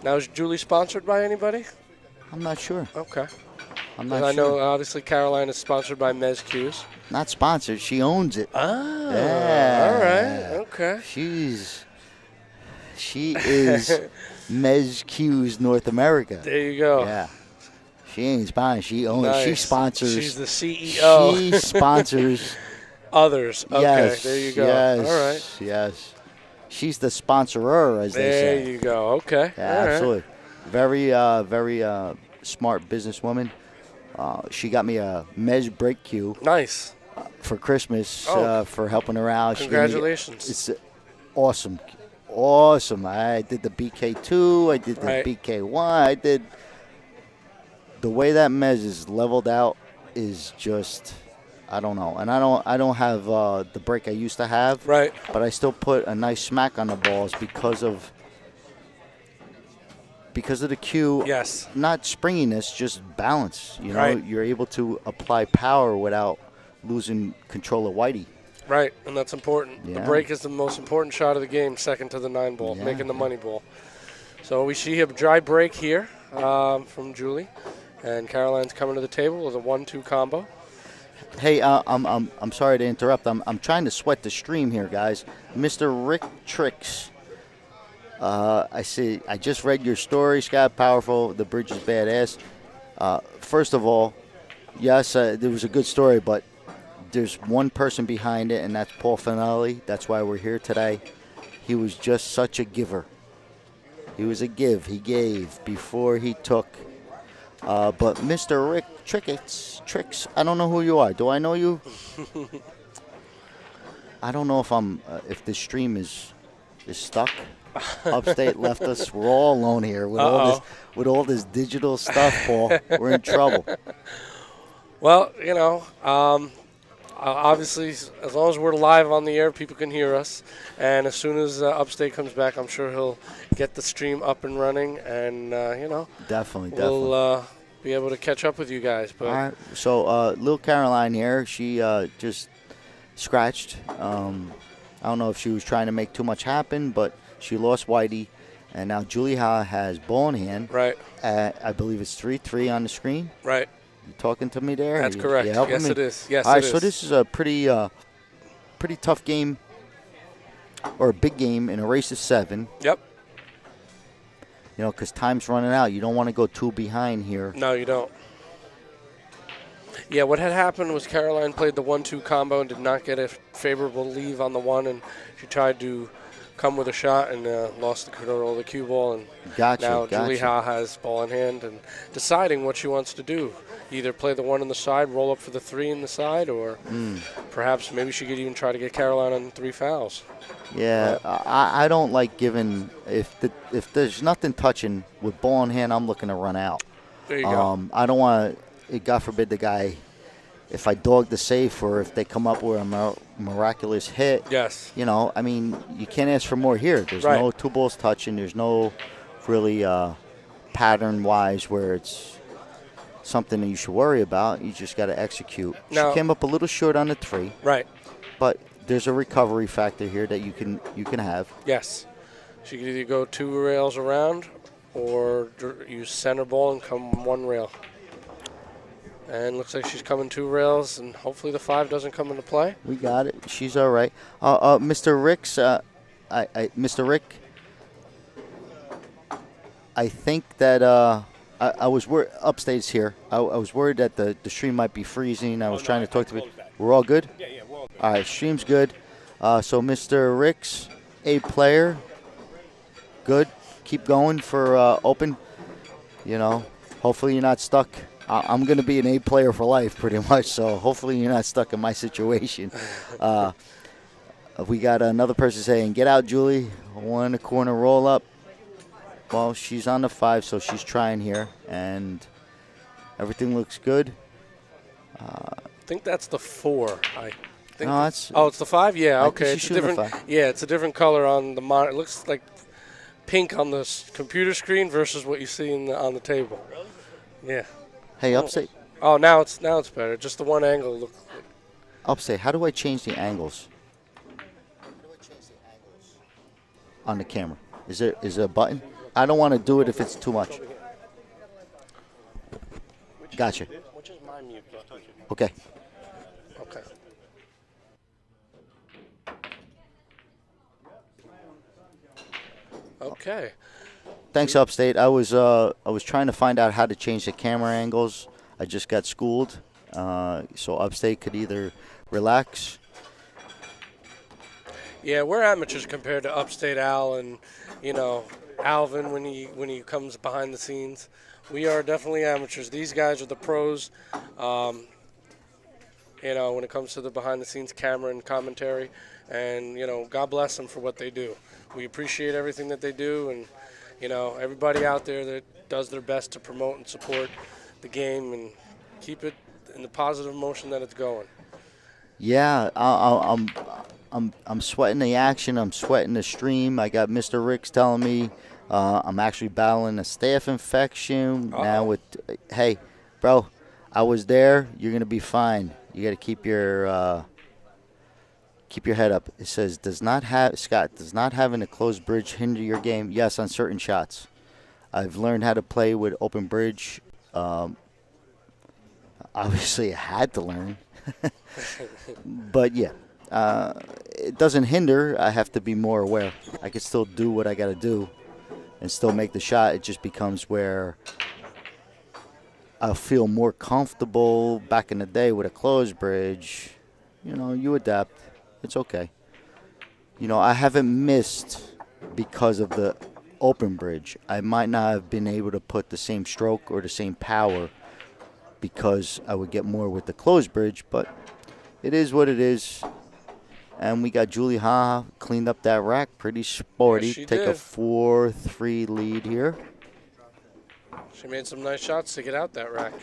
Now, is Julie sponsored by anybody? I'm not sure. Okay. I'm 'Cause not I sure. know, obviously, Caroline is sponsored by Mez Q's. Not sponsored. She owns it. Ah. Yeah. All right. Okay. She is Mez Q's North America. There you go. Yeah. She ain't sponsored. She owns. She Nice. sponsors. She's the CEO. She sponsors. Others. Okay. Yes. There you go. Yes. All right. Yes. She's the sponsorer, as they There say. you go. Okay. Yeah, All right. absolutely. Very smart businesswoman. She got me a Mez brake cue Nice. for Christmas Oh. for helping her out. She gave me- Congratulations. It's awesome. Awesome. I did the BK2. I did the Right. BK1. I did. The way that Mez is leveled out is just, I don't know. And I don't have the brake I used to have. Right. But I still put a nice smack on the balls because of the cue. Yes. Not springiness, just balance. You know, Right. you're able to apply power without losing control of Whitey. Right, and that's important. The Yeah. break is the most important shot of the game, second to the 9 ball, Yeah. making the money ball. So we see a dry break here from Julie, and Caroline's coming to the table with a 1-2 combo. Hey, I'm sorry to interrupt. I'm trying to sweat the stream here, guys. Mr. Rick Tricks I see. I just read your story, Scott. Powerful. The bridge is badass. First of all, yes, there was a good story, but there's one person behind it, and that's Paul Fanelli. That's why we're here today. He was just such a giver. He was a give. He gave before he took. But Mr. Rick Tricks, I don't know who you are. Do I know you? I don't know if this stream is stuck. Upstate left us. We're all alone here with all this digital stuff, Paul. We're in trouble. Well, obviously, as long as we're live on the air, people can hear us. And as soon as Upstate comes back, I'm sure he'll get the stream up and running. And, Definitely. We'll be able to catch up with you guys. But all right. So, Lil Caroline here, she just scratched. I don't know if she was trying to make too much happen, but she lost Whitey. And now Julie Ha has ball in hand. Right. I believe it's 3-3 on the screen. Right. You talking to me there? That's correct. Yes, me? it is. Yes, all right, it is. so this is a pretty tough game, or a big game in a race of 7. Yep. Because time's running out. You don't want to go too behind here. No, you don't. Yeah, what had happened was Caroline played the 1-2 combo and did not get a favorable leave on the 1, and she tried to come with a shot and lost the control of the cue ball. And now Julie Ha has ball in hand and deciding what she wants to do. Either play the 1 on the side, roll up for the 3 in the side, or perhaps maybe she could even try to get Caroline on 3 fouls. Yeah, I don't like giving if there's nothing touching with ball in hand, I'm looking to run out. There you go. I don't want to, God forbid, the guy, if I dog the safe or if they come up with a miraculous hit. Yes. You can't ask for more here. There's no 2 balls touching. There's no really pattern-wise where it's something that you should worry about. You just got to execute. Now, she came up a little short on the 3. Right. But there's a recovery factor here that you can have. Yes. She could either go 2 rails around or use center ball and come 1 rail. And looks like she's coming 2 rails, and hopefully the 5 doesn't come into play. We got it. She's all right. Mr. Ricks, Mr. Rick, I think that I was worried. Upstate's here. I was worried that the stream might be freezing. I was trying to talk to you. We're all good? Yeah, we're all good. All right, stream's good. So Mr. Ricks, A player, good. Keep going for open. Hopefully you're not stuck. I'm going to be an A player for life pretty much, so hopefully you're not stuck in my situation. We got another person saying, get out, Julie. 1 in the corner, roll up. Well, she's on the 5, so she's trying here, and everything looks good. I think that's the 4. No, it's the 5? Yeah, okay. It's a different. Yeah, it's a different color on the monitor. It looks like pink on the computer screen versus what you see on the table. Really? Yeah. Hey, Upstate. Oh, now it's better. Just the 1 angle looks. Upstate. How do I change the angles? On the camera? Is there a button? I don't want to do it if it's too much. Gotcha. Which is my mute button? Okay. Okay. Okay. Thanks, Upstate. I was trying to find out how to change the camera angles. I just got schooled, so Upstate could either relax. Yeah, we're amateurs compared to Upstate Al and Alvin when he comes behind the scenes. We are definitely amateurs. These guys are the pros. When it comes to the behind the scenes camera and commentary, and God bless them for what they do. We appreciate everything that they do, and everybody out there that does their best to promote and support the game and keep it in the positive motion that it's going. Yeah, I'm sweating the action. I'm sweating the stream. I got Mr. Ricks telling me I'm actually battling a staph infection. Now hey, bro, I was there. You're gonna be fine. You got to keep your head up. It says does not having a closed bridge hinder your game? Yes, on certain shots. I've learned how to play with open bridge. Obviously, I had to learn. But yeah, it doesn't hinder. I have to be more aware. I can still do what I got to do and still make the shot. It just becomes where I feel more comfortable. Back in the day with a closed bridge, you adapt. It's okay. I haven't missed because of the open bridge. I might not have been able to put the same stroke or the same power because I would get more with the closed bridge, but it is what it is. And we got Julie Ha cleaned up that rack pretty sporty. Yes, she Take did. a 4-3 lead here. She made some nice shots to get out that rack.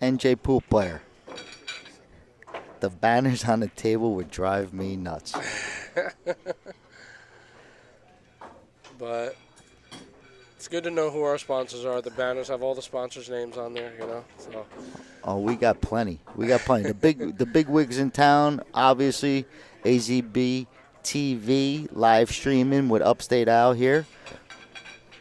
NJ pool player. The banners on the table would drive me nuts. But it's good to know who our sponsors are. The banners have all the sponsors' names on there, So Oh, we got plenty. The big wigs in town, obviously. AZBtv live streaming with Upstate Al here.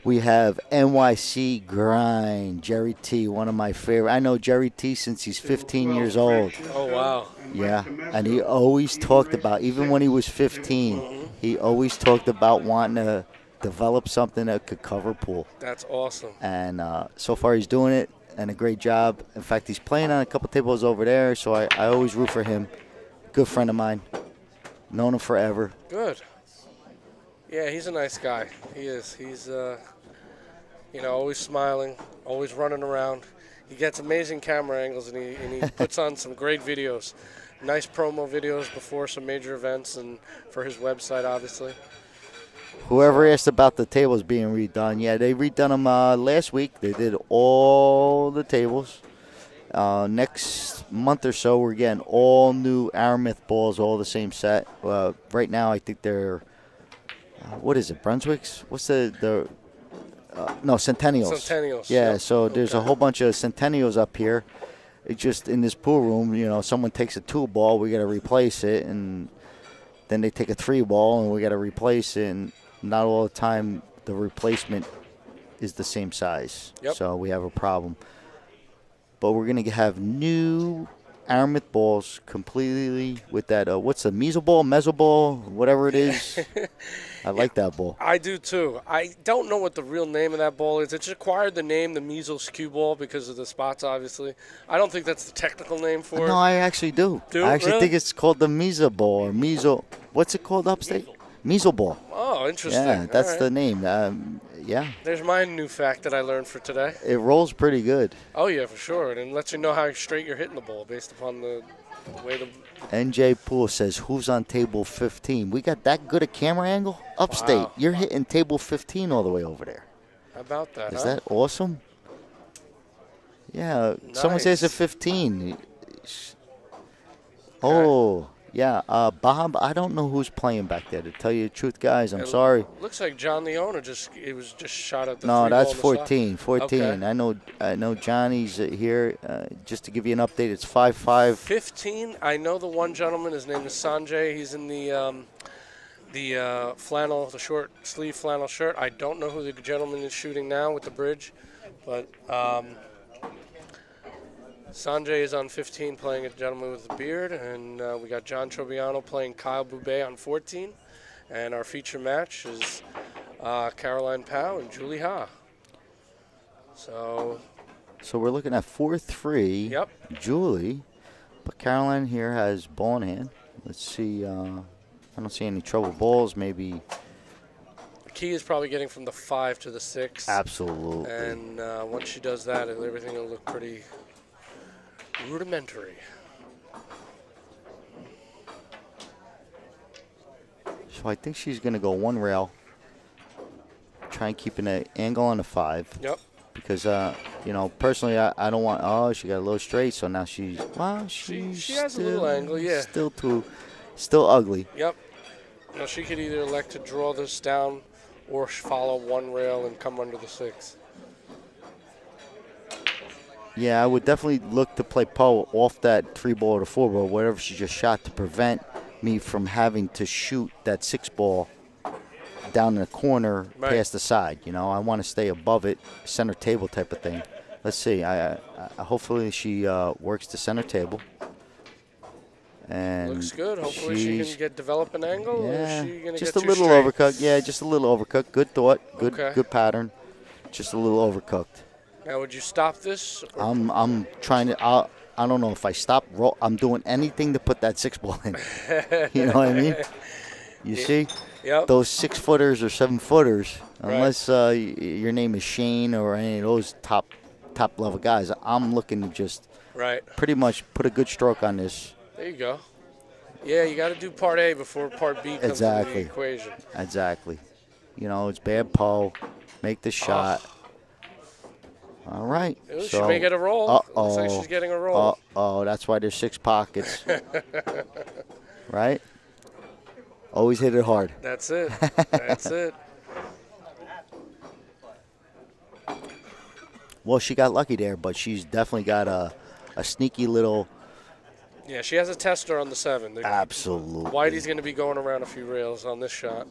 We have NYC Grind, Jerry T, one of my favorite. I know Jerry T since he's 15 years old. Oh, wow. Yeah, and he always talked about, even when he was 15, he always talked about wanting to develop something that could cover pool. That's awesome. And so far he's doing it, and a great job. In fact, he's playing on a couple tables over there, so I always root for him. Good friend of mine. Known him forever. Good. Yeah, he's a nice guy. He is. He's, always smiling, always running around. He gets amazing camera angles, and he puts on some great videos. Nice promo videos before some major events and for his website, obviously. Whoever asked about the tables being redone, yeah, they redone them last week. They did all the tables. Next month or so, we're getting all new Aramith balls, all the same set. Right now, I think they're, what is it, Brunswicks? What's no, Centennials. Centennials. Yeah, yep. so there's a whole bunch of Centennials up here. It's just in this pool room, someone takes a 2-ball, we got to replace it, and then they take a 3-ball, and we got to replace it, and not all the time the replacement is the same size. Yep. So we have a problem. But we're going to have new Aramith balls completely with that, what's the meso ball, whatever it is. I like that ball. I do too. I don't know what the real name of that ball is. It's acquired the name the measles cue ball because of the spots, obviously. I don't think that's the technical name for it. No, I actually do. I actually think it's called the meso ball or meso. What's it called upstate? Meso ball. Oh, interesting. Yeah, that's All right. the name. Yeah. There's my new fact that I learned for today. It rolls pretty good. Oh, yeah, for sure. And it lets you know how straight you're hitting the ball based upon the way the... NJ Pool says, who's on table 15? We got that good a camera angle? Upstate. Wow. You're hitting table 15 all the way over there. How about that, Is that awesome? Yeah. Someone says a 15. Oh, yeah. Bob, I don't know who's playing back there. To tell you the truth, guys, I'm sorry. Looks like John Leona it was just shot at the No, 3 that's ball on the 14. side. 14. Okay. I know Johnny's here. Just to give you an update, it's 5-5. 15, I know the one gentleman. His name is Sanjay. He's in the flannel, the short sleeve flannel shirt. I don't know who the gentleman is shooting now with the bridge, but Sanjay is on 15 playing a gentleman with a beard, and we got John Trobiano playing Kyle Boubet on 14, and our feature match is Caroline Powell and Julie Ha. So we're looking at 4-3. Yep. Julie, but Caroline here has ball in hand. Let's see. I don't see any trouble balls. Maybe. the key is probably getting from the 5 to the 6. Absolutely. And once she does that, everything will look pretty rudimentary. So I think she's going to go one rail. Try and keep an angle on the 5. Yep. Because, personally, I don't want, she got a little straight, so now she has a little angle, yeah. Still ugly. Yep. Now she could either elect to draw this down or follow one rail and come under the 6. Yeah, I would definitely look to play Poe off that 3-ball or the 4-ball, whatever she just shot, to prevent me from having to shoot that 6-ball down in the corner past the side. I want to stay above it, center table type of thing. let's see. I hopefully she works the center table. And looks good. Hopefully she can develop an angle. Yeah, or is she gonna just get a too little straight? overcooked. Yeah, just a little overcooked. Good thought. Good Okay. good pattern. Just a little overcooked. Now, would you stop this? or- I'm trying to. I don't know if I stop. I'm doing anything to put that 6 ball in. You know what I mean? You see, Yep. those 6 footers or 7 footers, Right. unless your name is Shane or any of those top level guys, I'm looking to just Right. pretty much put a good stroke on this. There you go. Yeah, you got to do part A before part B comes Exactly. into the equation. Exactly. You know, it's bad pole. Make the shot. All right. Ooh, she So, may get a roll. Looks like she's getting a roll. Uh-oh, that's why there's 6 pockets. Right? Always hit it hard. That's it. That's it. Well, she got lucky there, but she's definitely got a sneaky little. Yeah, she has a tester on the 7. Absolutely. Whitey's going to be going around a few rails on this shot.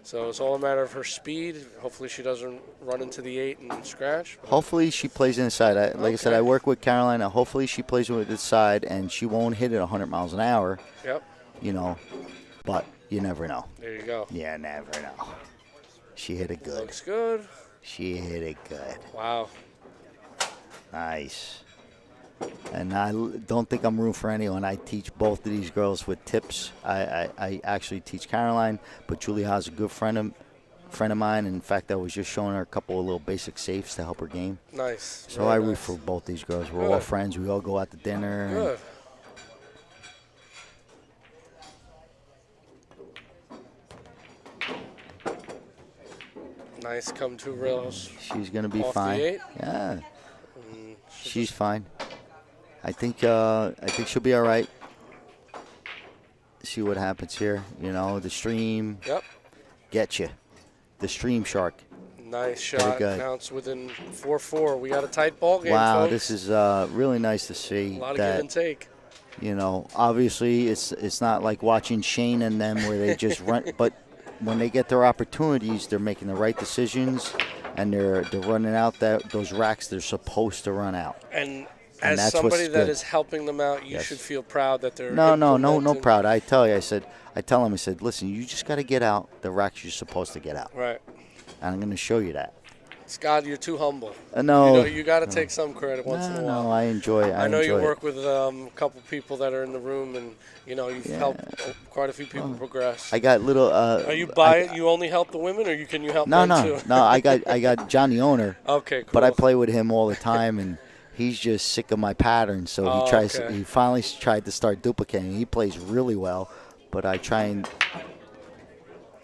So it's all a matter of her speed. Hopefully she doesn't run into the 8 and scratch. Hopefully she plays inside. Like I said, I work with Carolina. Hopefully she plays with the side, and she won't hit it 100 miles an hour. Yep. You know, but you never know. There you go. You never know. She hit it good. Looks good. She hit it good. Wow. Nice. And I don't think I'm room for anyone. I teach both of these girls with tips. I actually teach Caroline, but Julie Ha's a good friend of mine. In fact, I was just showing her a couple of little basic safes to help her game. Nice. So I root for both these girls. We're all friends. We all go out to dinner. Good. Nice come 2 rails. She's going to be Off the fine. 8? Yeah. She's fine. I think she'll be all right. See what happens here. You know, the stream. Yep. Get you. The stream shark. Nice shot. good. Now it's within 4-4. We got a tight ball game, Wow, folks. this is really nice to see. A lot of that, give and take. You know, obviously it's not like watching Shane and them where they just run, but when they get their opportunities, they're making the right decisions, and they're running out those racks they're supposed to run out. And And as that's somebody what's that good. is helping them out, you Yes. should feel proud that they're No implementing- proud. I tell you, I tell them, I said, listen, you just got to get out the racks you're supposed to get out. Right. And I'm going to show you that. Scott, you're too humble. No. You got to take some credit once in a while. No, I enjoy it. I know you enjoy it. work with a couple people that are in the room, and you've helped quite a few people progress. I got little. Are you you only help the women, or can you help No, men too? no. I got John the owner. Okay, cool. But I play with him all the time, and he's just sick of my pattern. So he finally tried to start duplicating. He plays really well, but I try and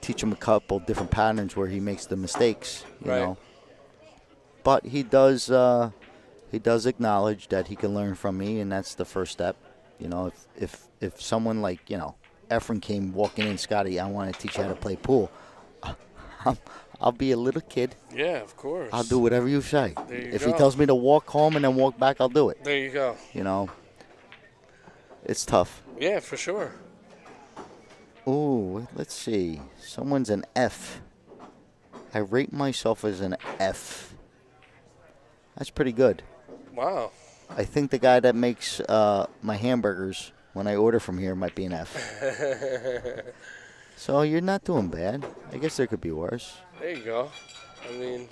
teach him a couple different patterns where he makes the mistakes. You know. But he does acknowledge that he can learn from me, and that's the first step. You know, if someone like Efren came walking in, Scotty, I want to teach you how to play pool. I'll be a little kid. Yeah, of course. I'll do whatever you say. If he go. tells me to walk home and then walk back, I'll do it. There you go. You know, it's tough. Yeah, for sure. Ooh, let's see. Someone's an F. I rate myself as an F. That's pretty good. Wow. I think the guy that makes my hamburgers when I order from here might be an F. So you're not doing bad. I guess there could be worse. There you go. I mean.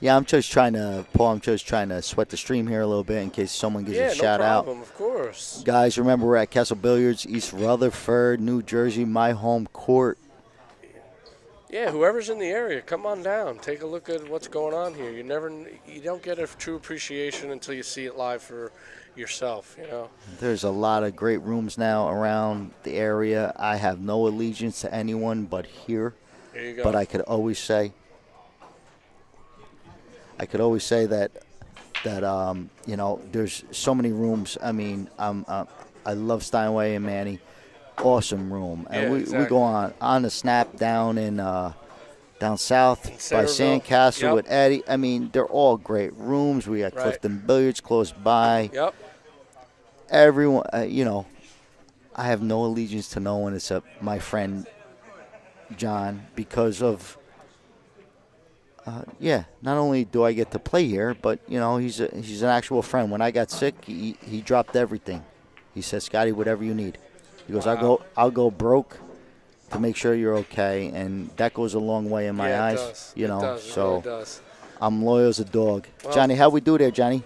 Yeah, I'm just trying to sweat the stream here a little bit in case someone gives a shout out. Yeah, no problem, of course. Guys, remember we're at Castle Billiards, East Rutherford, New Jersey, my home court. Yeah, whoever's in the area, come on down. Take a look at what's going on here. You don't get a true appreciation until you see it live for yourself, There's a lot of great rooms now around the area. I have no allegiance to anyone but here. There you go. But I could always say that there's so many rooms. I mean, I love Steinway and Manny. Awesome room. And we go on the snap down in down south by Sandcastle with Eddie. I mean, they're all great rooms. We got Clifton Billiards close by. Yep. Everyone, I have no allegiance to no one except my friend John because of Yeah, not only do I get to play here, but, you know, he's an actual friend. When I got sick, he dropped everything. He said, Scotty, whatever you need. He goes, I'll go broke to make sure you're okay, and that goes a long way in my eyes. It does. You know, it does. so It really does. I'm loyal as a dog. Well, Johnny, how we do there, Johnny?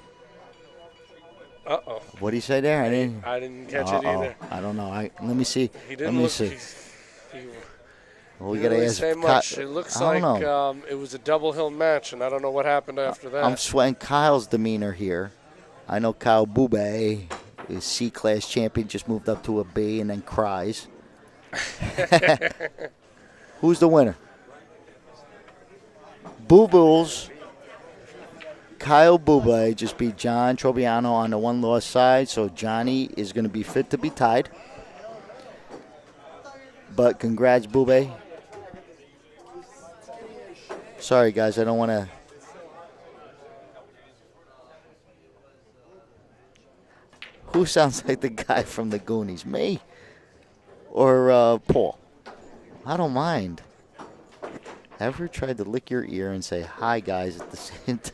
Uh-oh. What did he say there? I didn't catch it either. I don't know. Let me see. He didn't Let me look. see. He Well, we didn't gotta really ask. say much. It looks I like don't know. it was a double hill match, and I don't know what happened after that. I'm sweating Kyle's demeanor here. I know Kyle Bube is C-class champion, just moved up to a B and then cries. Who's the winner? Boo Bulls. Kyle Bube just beat John Trobiano on the one-loss side, so Johnny is going to be fit to be tied. But congrats, Bube. Sorry, guys, I don't want to. Who sounds like the guy from the Goonies? Me or Paul? I don't mind. Ever tried to lick your ear and say hi, guys, at the same time?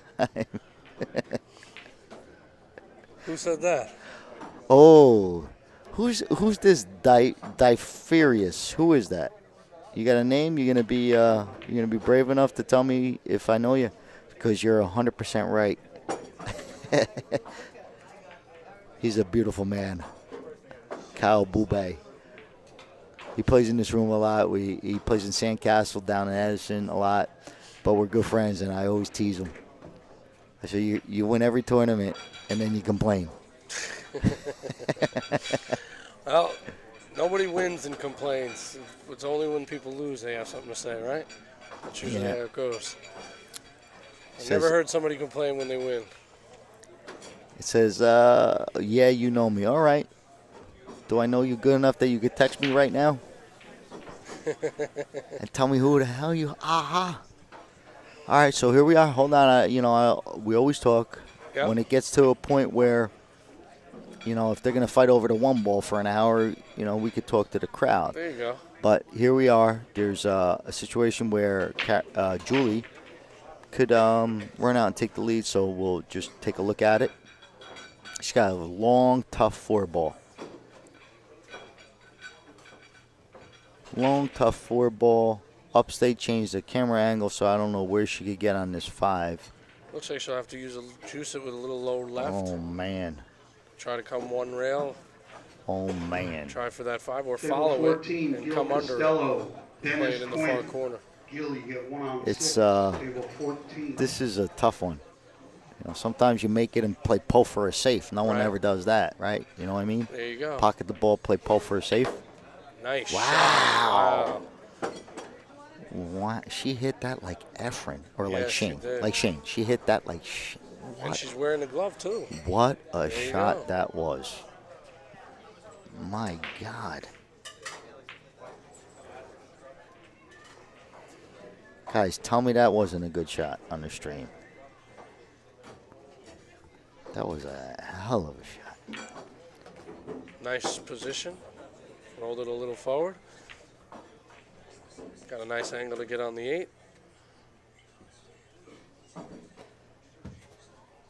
Who said that? Oh, who's this Differius? Who is that? You got a name? You're gonna be brave enough to tell me if I know you, because you're 100% right. He's a beautiful man, Kyle Bube. He plays in this room a lot. He plays in Sandcastle down in Edison a lot, but we're good friends, and I always tease him. I say you win every tournament, and then you complain. Well, nobody wins and complains. It's only when people lose they have something to say, right? That's usually how it goes. I've never heard somebody complain when they win. It says, yeah, you know me. All right. Do I know you good enough that you could text me right now? And tell me who the hell you... Aha. All right, so here we are. Hold on. We always talk. Yep. When it gets to a point where, if they're going to fight over the one ball for an hour, we could talk to the crowd. There you go. But here we are. There's a situation where Julie could run out and take the lead, so we'll just take a look at it. She's got a long, tough four ball. Long, tough four ball. Upstate changed the camera angle, so I don't know where she could get on this 5. Looks like she'll have to juice it with a little low left. Oh, man. Try to come one rail. Oh, man. Try for that 5 or follow 14, it and come under it. Play it in the far corner. Gil, you get 1 on It's 6, table 14. This is a tough one. Sometimes you make it and play pull for a safe. No one ever does that, right? You know what I mean? There you go. Pocket the ball, play pull for a safe. Nice. Wow. Wow. She hit that like Efren or like Shane. Like Shane. She hit that like what? And she's wearing a glove too. What a shot that was. My God. Guys, tell me that wasn't a good shot on the stream. That was a hell of a shot. Nice position. Rolled it a little forward. Got a nice angle to get on the 8.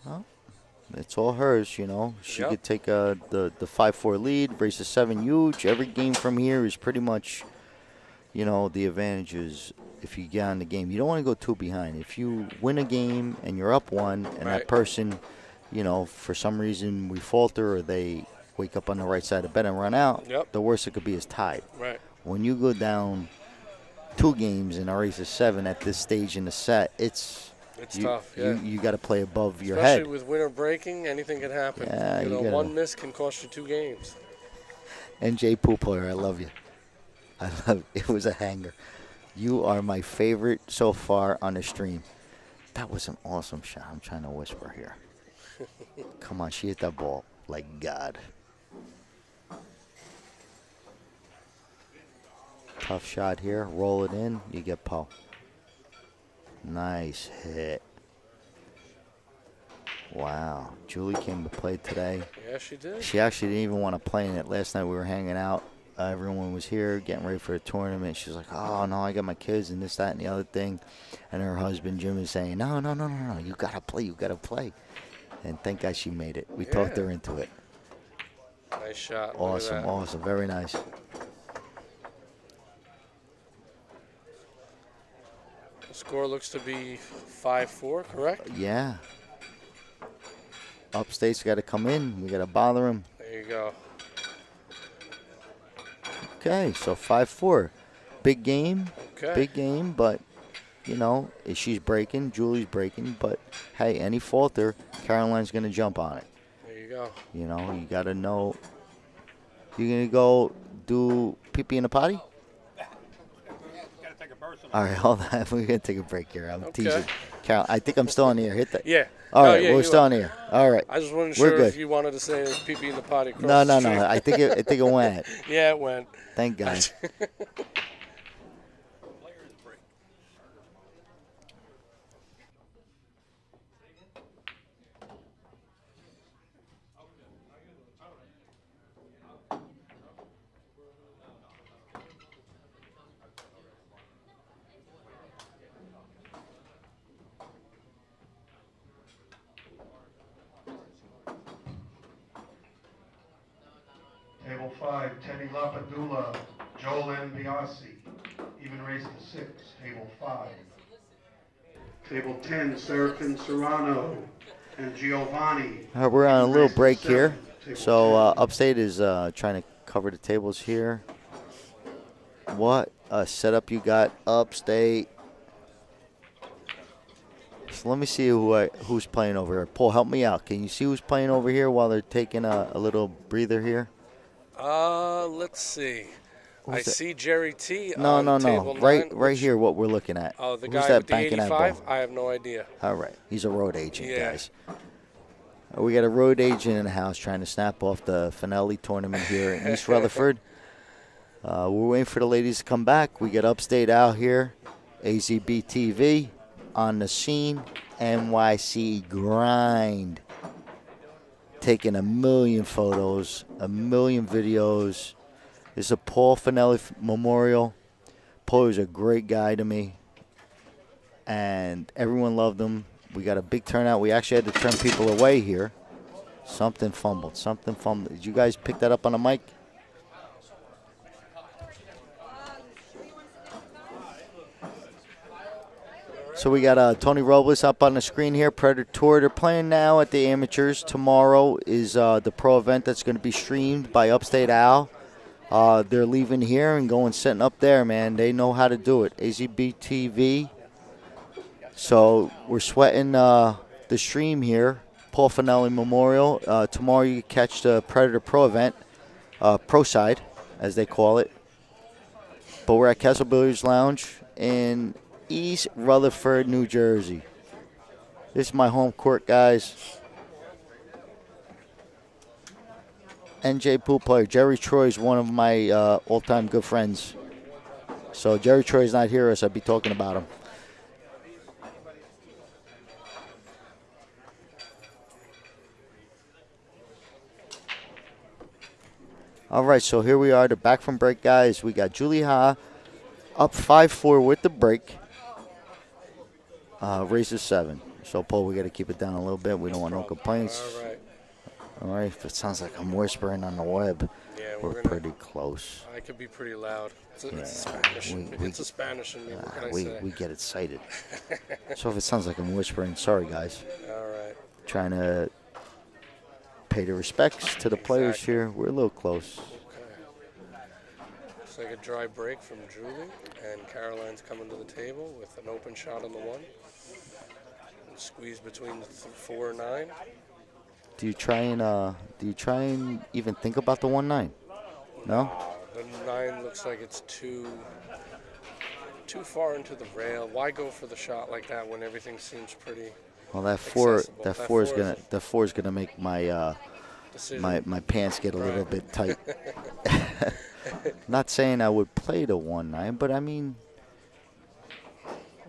Well, it's all hers, She could take the 5-4 lead, race to 7 huge. Every game from here is pretty much, the advantage is if you get on the game. You don't want to go too behind. If you win a game and you're up 1 and that person, for some reason we falter or they wake up on the right side of bed and run out, the worst it could be is tied. Right. When you go down 2 games in a race of 7 at this stage in the set, it's tough. Yeah. You got to play above your head. Especially with winner breaking, anything can happen. Yeah, one miss can cost you 2 games. NJ Pool Player, I love you. It was a hanger. You are my favorite so far on the stream. That was an awesome shot. I'm trying to whisper here. Come on, she hit that ball like God. Tough shot here. Roll it in. You get Poe. Nice hit. Wow. Julie came to play today. Yeah, she did. She actually didn't even want to play in it. Last night we were hanging out everyone was here getting ready for a tournament. She was like, oh, no, I got my kids and this, that, and the other thing. And her husband, Jim, is saying, no, you got to play, you got to play. And thank God she made it. We talked her into it. Nice shot. Awesome, awesome. Very nice. The score looks to be 5-4, correct? Yeah. Upstate's got to come in. We got to bother him. There you go. Okay, so 5-4. Big game. Okay. Big game, but, you know, she's breaking. Julie's breaking. But, hey, any falter, Caroline's going to jump on it. There you go. You know, you got to know. You going to go do pee-pee in the potty? All right, hold on. We're going to take a break here. I'm teasing. Carol, I think I'm still on the air. Hit that. Yeah. All right, we're still on the air. All right. I just wasn't We're sure good. if you wanted to say pee-pee in the potty. No. I think it went. Yeah, it went. Thank God. Table 5, Teddy Lapadula, Joel M. Biasi. Even raised to 6, table 5. Table 10, Serafin Serrano and Giovanni. All right, we're on a little break here. Table So 10. Upstate is trying to cover the tables here. What a setup you got, Upstate. So let me see who's playing over here. Paul, help me out. Can you see who's playing over here while they're taking a little breather here? Let's see. I see Jerry T. No. Table Right here, what we're looking at. Oh, the Who's guy that with the banking that 85? ball? I have no idea. All right. He's a road agent, Yeah. guys. We got a road agent in the house trying to snap off the Fanelli tournament here in East Rutherford. We're waiting for the ladies to come back. We got Upstate out here, AZBtv on the scene, NYC Grind. Taking a million photos, a million videos. This is a Paul Fanelli memorial. Paul was a great guy to me, and everyone loved him. We got a big turnout. We actually had to turn people away here. Something fumbled. Did you guys pick that up on the mic? So we got Tony Robles up on the screen here. Predator Tour. They're playing now at the amateurs. Tomorrow is the pro event that's going to be streamed by Upstate Al. They're leaving here and going setting up there, man. They know how to do it. AZBtv. So we're sweating the stream here. Paul Fanelli Memorial. Tomorrow you catch the Predator Pro event, Pro Side, as they call it. But we're at Castle Billiards Lounge in East Rutherford, New Jersey. This is my home court, guys. NJ pool player. Jerry Troy is one of my all-time good friends. So Jerry Troy's not here, or else I'd be talking about him. All right, so here we are. They're back from break, guys. We got Julie Ha up 5-4 with the break. Raises 7. So, Paul, we got to keep it down a little bit. We don't want no complaints. All right. All right, if it sounds like I'm whispering on the web, Yeah, we're pretty close. I could be pretty loud. It's Spanish. It's a Spanish in me. What can I say? We get excited. So if it sounds like I'm whispering, sorry, guys. All right. Trying to pay the respects to the players here. We're a little close. Okay. Looks like a dry break from Julie, and Caroline's coming to the table with an open shot on the 1. And squeeze between the 4 and 9. Do you try and even think about the 1-9? No? The 9 looks like it's too far into the rail. Why go for the shot like that when everything seems pretty Well, that four accessible? is gonna make my my pants get a little bit tight. Not saying I would play the 1-9, but I mean,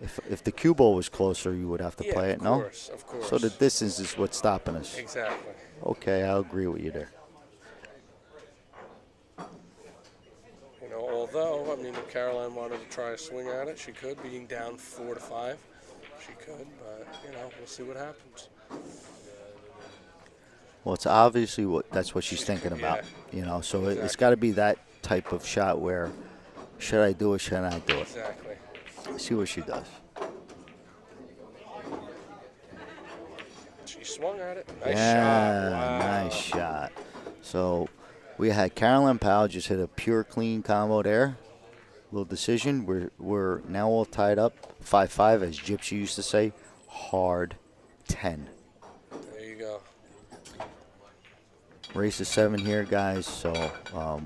if the cue ball was closer, you would have to play it. No, of course. So the distance is what's stopping us. Exactly. Okay, I'll agree with you there. Although, I mean, if Caroline wanted to try a swing at it, she could. Being down 4-5, she could. But, we'll see what happens. Well, it's obviously that's what she's thinking about. So Exactly. it's got to be that type of shot where should I do it, should I not do it? Exactly. See what she does. She swung at it. Nice Yeah, shot. Wow. nice shot. So we had Caroline Powell just hit a pure clean combo there. Little decision. We're now all tied up. 5-5, as Gypsy used to say. Hard 10. There you go. Race to 7 here, guys. So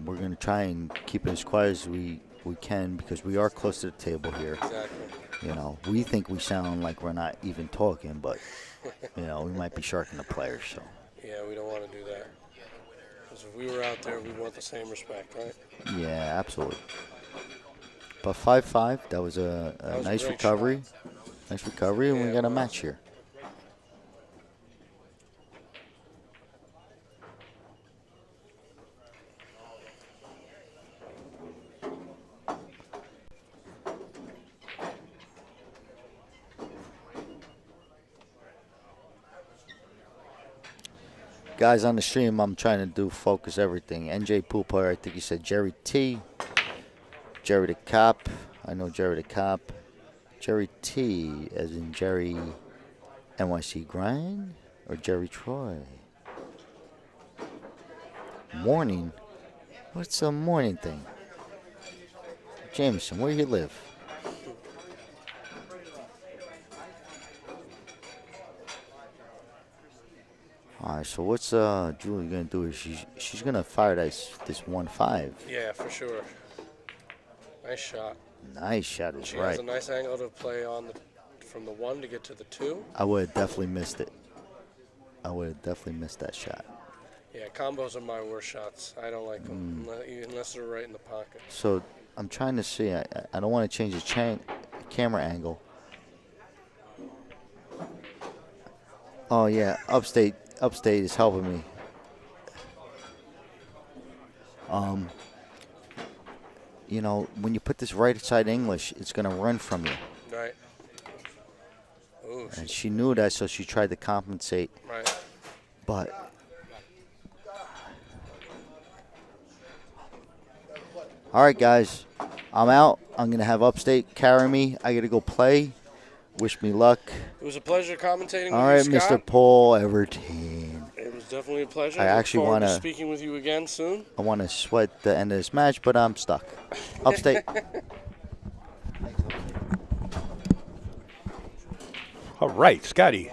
we're going to try and keep it as quiet as we can because we are close to the table here. Exactly. We think we sound like we're not even talking, but, we might be sharking the players. So. Yeah, we don't want to do that. Because if we were out there, we'd want the same respect, right? Yeah, absolutely. But 5-5, that was a nice recovery. Shot. Nice recovery, and we got a it match here. Guys on the stream, I'm trying to do focus everything. NJ Pool Player, I think he said Jerry T. Jerry the Cop. I know Jerry the Cop. Jerry T, as in Jerry NYC Grind, or Jerry Troy? Morning? What's a morning thing? Jameson, where you live? All right, so what's Julie gonna do? She's gonna fire this 1-5. Yeah, for sure. Nice shot. Nice shot is She right. has a nice angle to play on from the 1 to get to the 2. I would have definitely missed it. I would have definitely missed that shot. Yeah, combos are my worst shots. I don't like them unless they're right in the pocket. So I'm trying to see. I don't want to change the camera angle. Oh yeah, upstate is helping me. When you put this right side English, it's gonna run from you. Right. Ooh, And she knew that, so she tried to compensate. right. But all right, guys, I'm out. I'm gonna have Upstate carry me. I gotta go play. Wish me luck. It was a pleasure commentating All with right, you, Scott. Mr. Paul Everton. It was definitely a pleasure. I actually want to wanna- speaking with you again soon. I want to sweat the end of this match, but I'm stuck. Upstate. All right, Scotty.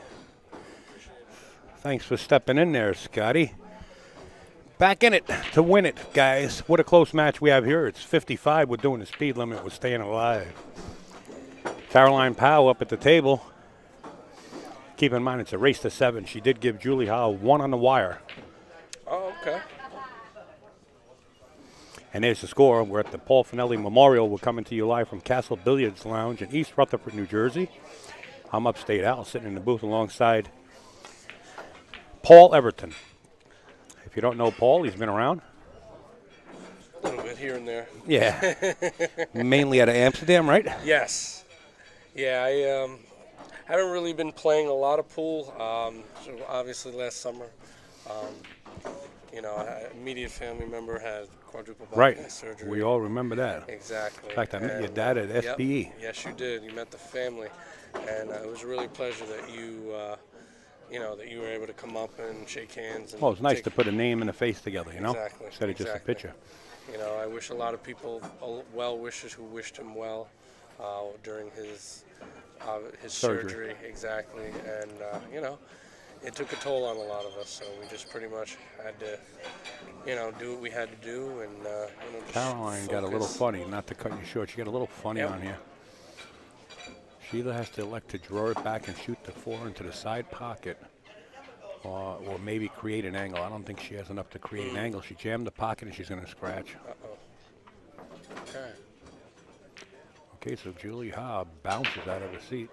Thanks for stepping in there, Scotty. Back in it to win it, guys. What a close match we have here. It's 55. We're doing the speed limit. We're staying alive. Caroline Powell up at the table. Keep in mind, it's a race to 7. She did give Julie Howe 1 on the wire. Oh, okay. And there's the score. We're at the Paul Fanelli Memorial. We're coming to you live from Castle Billiards Lounge in East Rutherford, New Jersey. I'm Upstate Al, sitting in the booth alongside Paul Everton. If you don't know Paul, he's been around. A little bit here and there. Yeah. Mainly out of Amsterdam, right? Yes. Yeah, I haven't really been playing a lot of pool. So obviously last summer, an immediate family member had quadruple bypass surgery. We all remember that. Exactly. In fact, I met your dad at SBE. Yep. Yes, you did. You met the family, and it was really a pleasure that you were able to come up and shake hands. And Well, it's nice to put a name and a face together, Exactly. instead of just a Exactly. picture. I wish a lot of people well wishes who wished him well during his surgery. Exactly, and it took a toll on a lot of us. So we just pretty much had to, do what we had to do, and just Caroline got a little focus. funny, not to cut you short. She got a little funny Yep. on here. She either has to elect to draw it back and shoot the 4 into the side pocket, or maybe create an angle. I don't think she has enough to create an angle. She jammed the pocket and she's going to scratch. Okay. Okay, so Julie Hobb bounces out of her seat.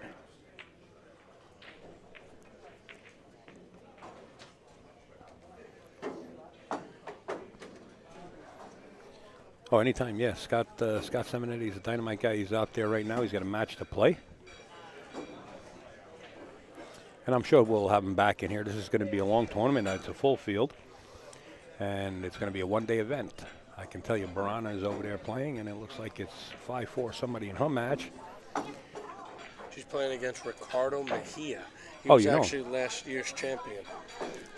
Oh, anytime, yeah. Scott Simonetti, he's a dynamite guy. He's out there right now. He's got a match to play. And I'm sure we'll have him back in here. This is going to be a long tournament. It's a full field. And it's going to be a one-day event. I can tell you Barana is over there playing, and it looks like it's 5-4 somebody in her match. She's playing against Ricardo Mejia. He Oh, was you know. actually last year's champion.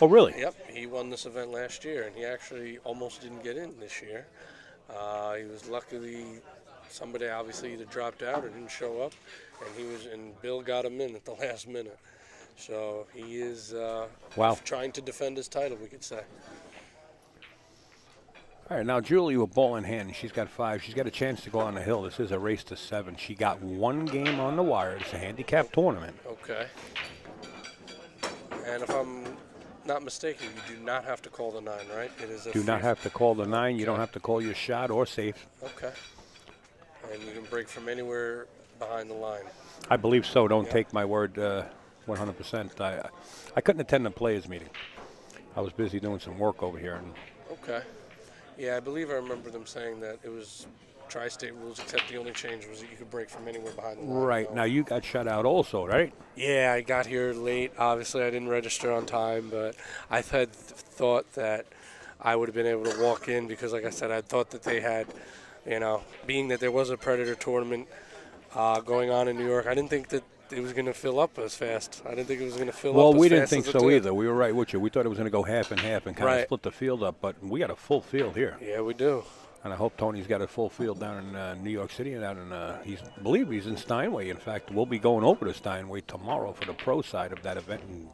Oh, really? Yep, he won this event last year, and he actually almost didn't get in this year. He was luckily, somebody obviously either dropped out or didn't show up, and Bill got him in at the last minute. So he is trying to defend his title, we could say. All right, now Julie with ball in hand. She's got 5. She's got a chance to go on the hill. This is a race to 7. She got 1 game on the wire. It's a handicap tournament. Okay. And if I'm not mistaken, you do not have to call the 9, right? It is Do not have to call the 9. You don't have to call your shot or safe. Okay. And you can break from anywhere behind the line. I believe so. Don't take my word 100%. I couldn't attend the players meeting. I was busy doing some work over here. Okay. Yeah, I believe I remember them saying that it was tri-state rules, except the only change was that you could break from anywhere behind the line. Right. Now, you got shut out also, right? Yeah, I got here late. Obviously, I didn't register on time, but I had thought that I would have been able to walk in because, like I said, I thought that they had, being that there was a Predator tournament going on in New York, I didn't think that it was going to fill up as fast. I didn't think it was going to fill up as fast. Well, we didn't think so either. We were right with you. We thought it was going to go half and half and kind of split the field up, but we got a full field here. Yeah, we do. And I hope Tony's got a full field down in New York City and down in, I believe he's in Steinway. In fact, we'll be going over to Steinway tomorrow for the pro side of that event and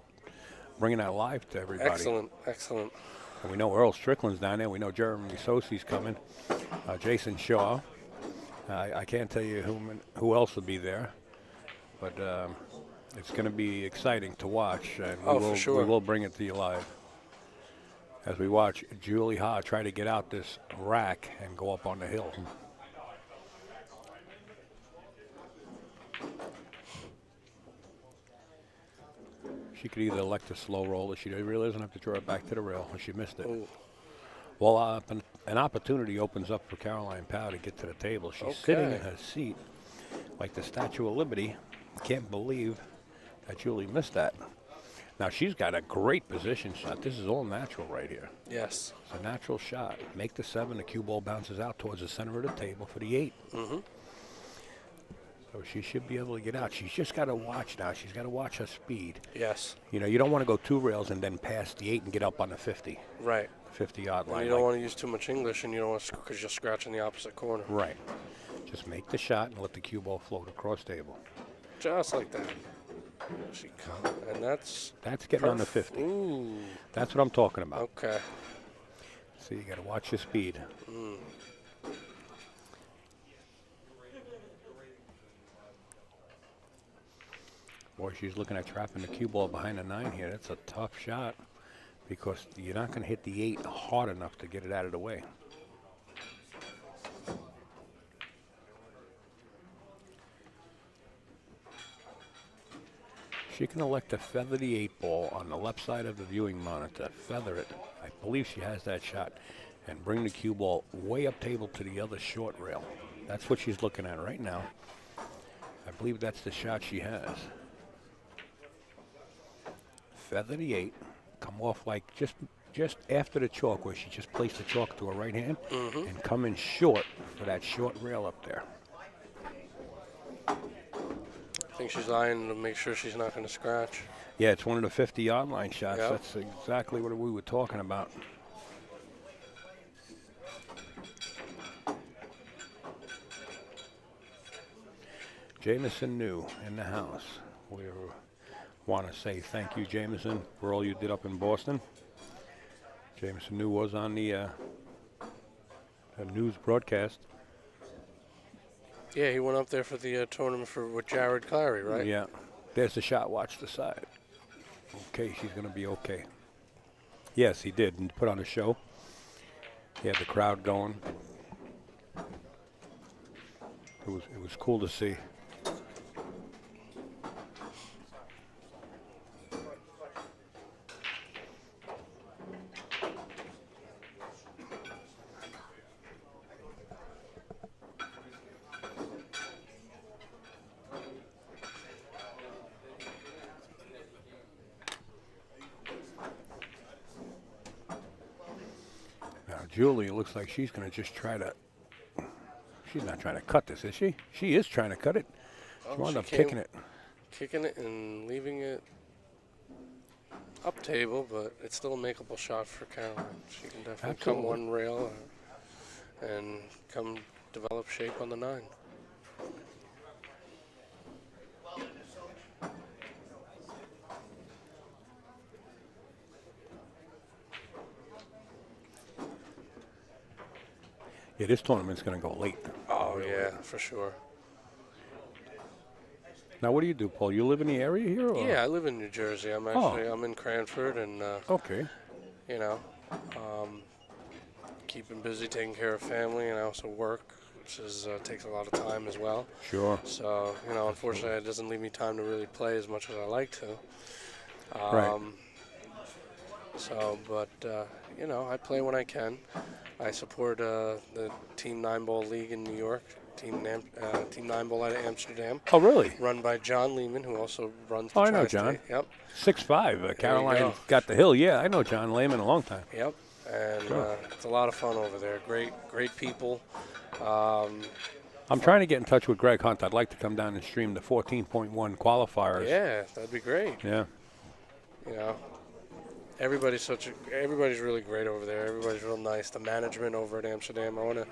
bringing that live to everybody. Excellent, excellent. And we know Earl Strickland's down there. We know Jeremy Sosi's coming. Jason Shaw. I can't tell you who else will be there, but it's going to be exciting to watch. And for sure. We will bring it to you live as we watch Julie Ha try to get out this rack and go up on the hill. She could either elect a slow roll or she really doesn't have to draw it back to the rail, or she missed it. Ooh. Well, an opportunity opens up for Caroline Powell to get to the table. She's sitting in her seat like the Statue of Liberty. Can't believe that Julie missed that. Now, she's got a great position shot. This is all natural right here. Yes. It's a natural shot. Make the 7. The cue ball bounces out towards the center of the table for the 8. Mm-hmm. So she should be able to get out. She's just got to watch now. She's got to watch her speed. Yes. You don't want to go 2 rails and then pass the 8 and get up on the 50. Right. 50-yard line. And you don't want to use too much English, and you don't want to because you're scratching the opposite corner. Right. Just make the shot and let the cue ball float across table. Just like that. And that's getting on the 50. Ooh. That's what I'm talking about. Okay. So you got to watch your speed. Mm. Boy, she's looking at trapping the cue ball behind the 9 here. That's a tough shot because you're not going to hit the 8 hard enough to get it out of the way. She can elect to feather the 8 ball on the left side of the viewing monitor, feather it. I believe she has that shot, and bring the cue ball way up table to the other short rail. That's what she's looking at right now. I believe that's the shot she has. Feather the 8, come off like just after the chalk where she just placed the chalk to her right hand, and come in short for that short rail up there. I think she's eyeing to make sure she's not going to scratch. Yeah, it's one of the 50-yard line shots. Yep. That's exactly what we were talking about. Jameson New in the house. We want to say thank you, Jameson, for all you did up in Boston. Jameson New was on the news broadcast. Yeah, he went up there for the tournament with Jared Clary, right? Yeah. There's the shot. Watch the side. Okay, she's going to be okay. Yes, he did, and put on a show. He had the crowd going. It was cool to see. Julie, it looks like she's going to just try to. She's not trying to cut this, is she? She is trying to cut it. She wound up kicking it. Kicking it and leaving it up table, but it's still a makeable shot for Caroline. She can definitely come one rail and come develop shape on the 9. Yeah, this tournament's going to go late. Oh, yeah, for sure. Now, what do you do, Paul? You live in the area here? Or? Yeah, I live in New Jersey. I'm in Cranford, and okay. You know, keeping busy, taking care of family, and I also work, which is takes a lot of time as well. Sure. So, you know, unfortunately, it doesn't leave me time to really play as much as I like to. Right. So, but you know, I play when I can. I support the Team 9-Ball League in New York. Team 9-Ball out of Amsterdam. Oh, really? Run by John Lehman, who also runs the I know Tri-State. John. Yep. 6'5". Caroline got the hill. Yeah, I know John Lehman a long time. Yep. And it's a lot of fun over there. Great people. I'm trying to get in touch with Greg Hunt. I'd like to come down and stream the 14.1 qualifiers. Yeah, that'd be great. Yeah. You know, everybody's really great over there. Everybody's real nice. The management over at Amsterdam. I want to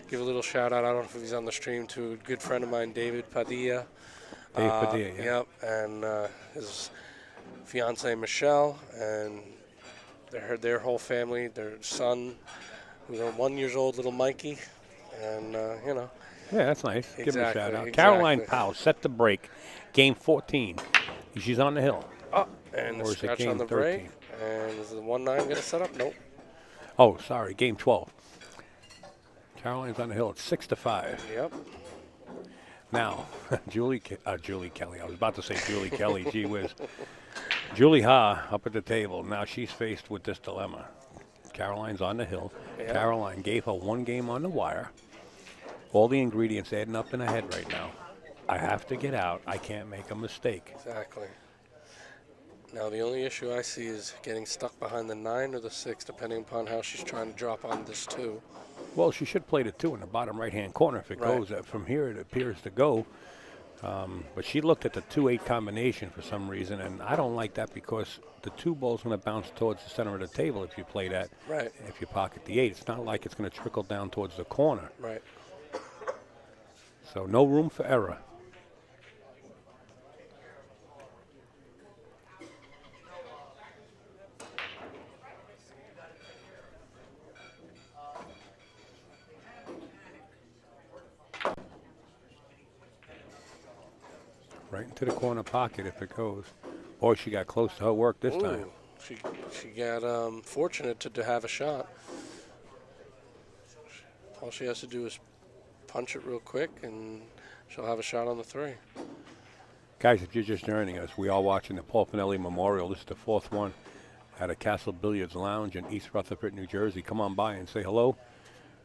give a little shout out. I don't know if he's on the stream, to a good friend of mine, David Padilla. Dave Padilla, yeah. Yep, and his fiancee Michelle, and their whole family, their son, who's 1 year old, little Mikey, and you know. Yeah, that's nice. Exactly, Give him a shout out. exactly. Caroline Powell set the break. Game 14. She's on the hill. Oh, and Or the is it scratch game on the 13? break. And is the 1-9 going to set up? Nope. Oh, sorry. Game 12. Caroline's on the hill. It's 6-5. Yep. Now, Julie Kelly. I was about to say Julie Kelly. Gee whiz. Julie Ha up at the table. Now she's faced with this dilemma. Caroline's on the hill. Yep. Caroline gave her one game on the wire. All the ingredients adding up in her head right now. I have to get out. I can't make a mistake. Exactly. Now, the only issue I see is getting stuck behind the 9 or the 6, depending upon how she's trying to drop on this 2. Well, she should play the 2 in the bottom right-hand corner if it Right. goes. From here, it appears to go. But she looked at the 2-8 combination for some reason, and I don't like that because the 2 ball's going to bounce towards the center of the table if you play that. Right. If you pocket the 8, it's not like it's going to trickle down towards the corner. Right. So no room for error. Right into the corner pocket if it goes. Boy, she got close to her work this time. She got fortunate to have a shot. All she has to do is punch it real quick, and she'll have a shot on the 3. Guys, if you're just joining us, we are watching the Paul Fanelli Memorial. This is the 4th one at a Castle Billiards Lounge in East Rutherford, New Jersey. Come on by and say hello.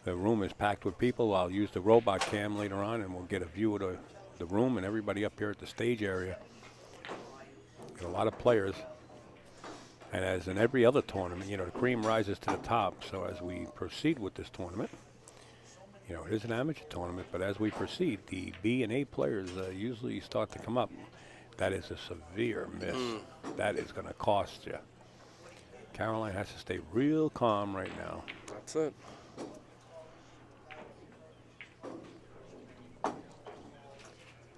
The room is packed with people. I'll use the robot cam later on, and we'll get a view of the room and everybody up here at the stage area. Got a lot of players. And as in every other tournament, you know, the cream rises to the top. So as we proceed with this tournament, you know, it is an amateur tournament, but as we proceed, the B and A players usually start to come up. That is a severe miss. That is going to cost you. Caroline has to stay real calm right now. That's it.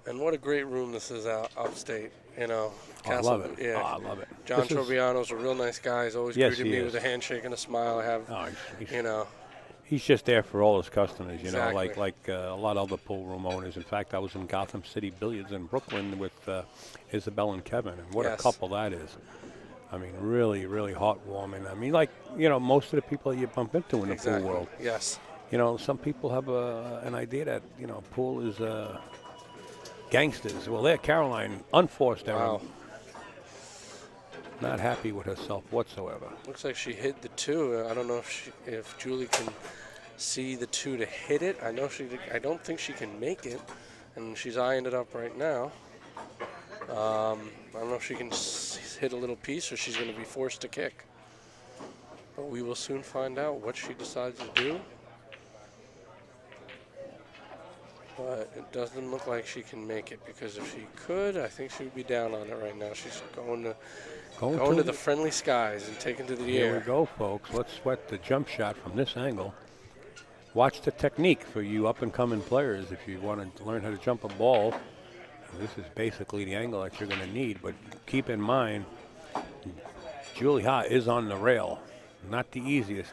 And what a great room this is upstate, you know. Oh, I love it. Yeah. Oh, I love it. John Troviano's a real nice guy. He's always Yes, greeted he me is. with a handshake and a smile. I have, you know. He's just there for all his customers, you know, Exactly. like a lot of other pool room owners. In fact, I was in Gotham City Billiards in Brooklyn with Isabel and Kevin, and what a couple that is. I mean, really, really heartwarming. I mean, like, you know, most of the people that you bump into in the pool world. Yes. You know, some people have an idea that, you know, pool is gangsters. Well, there, Caroline, unforced error. Wow. Not happy with herself whatsoever. Looks like she hit the 2. I don't know if Julie can see the 2 to hit it. I don't think she can make it, and she's eyeing it up right now. I don't know if she can hit a little piece or she's going to be forced to kick. But we will soon find out what she decides to do. But it doesn't look like she can make it, because if she could, I think she would be down on it right now. She's going to the friendly skies and taking to the air. Here we go, folks. Let's sweat the jump shot from this angle. Watch the technique for you up-and-coming players if you want to learn how to jump a ball. This is basically the angle that you're going to need, but keep in mind, Julie Ha is on the rail. Not the easiest.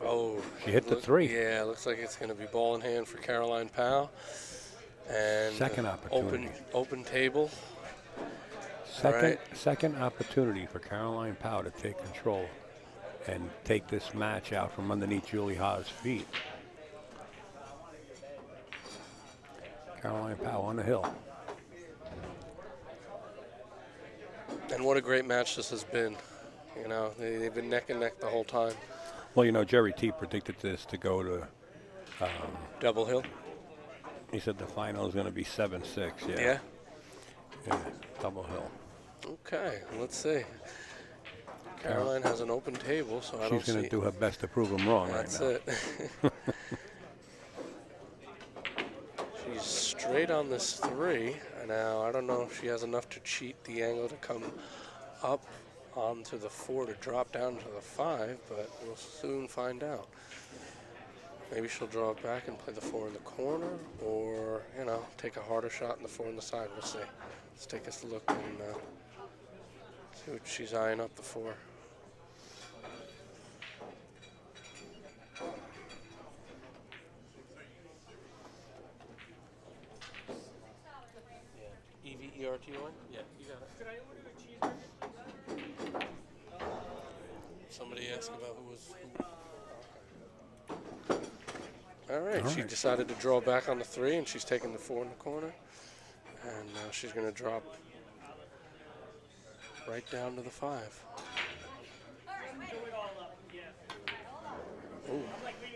Oh, she hit the 3. Yeah, looks like it's going to be ball in hand for Caroline Powell. And second opportunity. Open table. Second opportunity for Caroline Powell to take control and take this match out from underneath Julie Ha's feet. Caroline Powell on the hill. And what a great match this has been. You know, they've been neck and neck the whole time. Well, you know, Jerry T predicted this to go to double hill. He said the final is going to be 7-6. Yeah, double hill. Okay, let's see. Caroline has an open table, so I don't see. She's going to do her best to prove them wrong right now. That's it. She's straight on this 3. Now, I don't know if she has enough to cheat the angle to come up onto the 4 to drop down to the 5, but we'll soon find out. Maybe she'll draw it back and play the 4 in the corner, or, you know, take a harder shot in the 4 on the side. We'll see. Let's take a look and see what she's eyeing up the 4. EVERTY1? Yeah, you got it. Could I order a cheeseburger? Somebody asked about who was who. All right, she decided to draw back on the 3, and she's taking the 4 in the corner. And now she's going to drop right down to the 5. Ooh.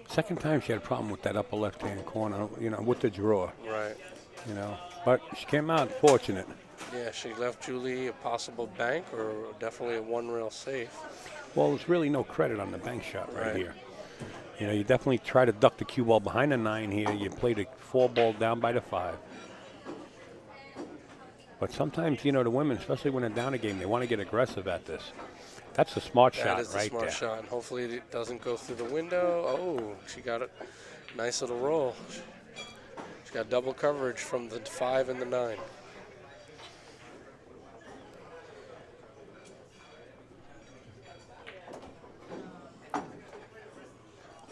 Second time she had a problem with that upper left-hand corner, you know, with the draw. Right. You know, but she came out fortunate. Yeah, she left Julie a possible bank, or definitely a 1-rail safe. Well, there's really no credit on the bank shot right here. You know, you definitely try to duck the cue ball behind the 9 here. You play the 4 ball down by the 5. But sometimes, you know, the women, especially when they're down a game, they want to get aggressive at this. That's a smart shot right there. That is a smart shot, and hopefully it doesn't go through the window. Oh, she got it. Nice little roll. She got double coverage from the 5 and the 9.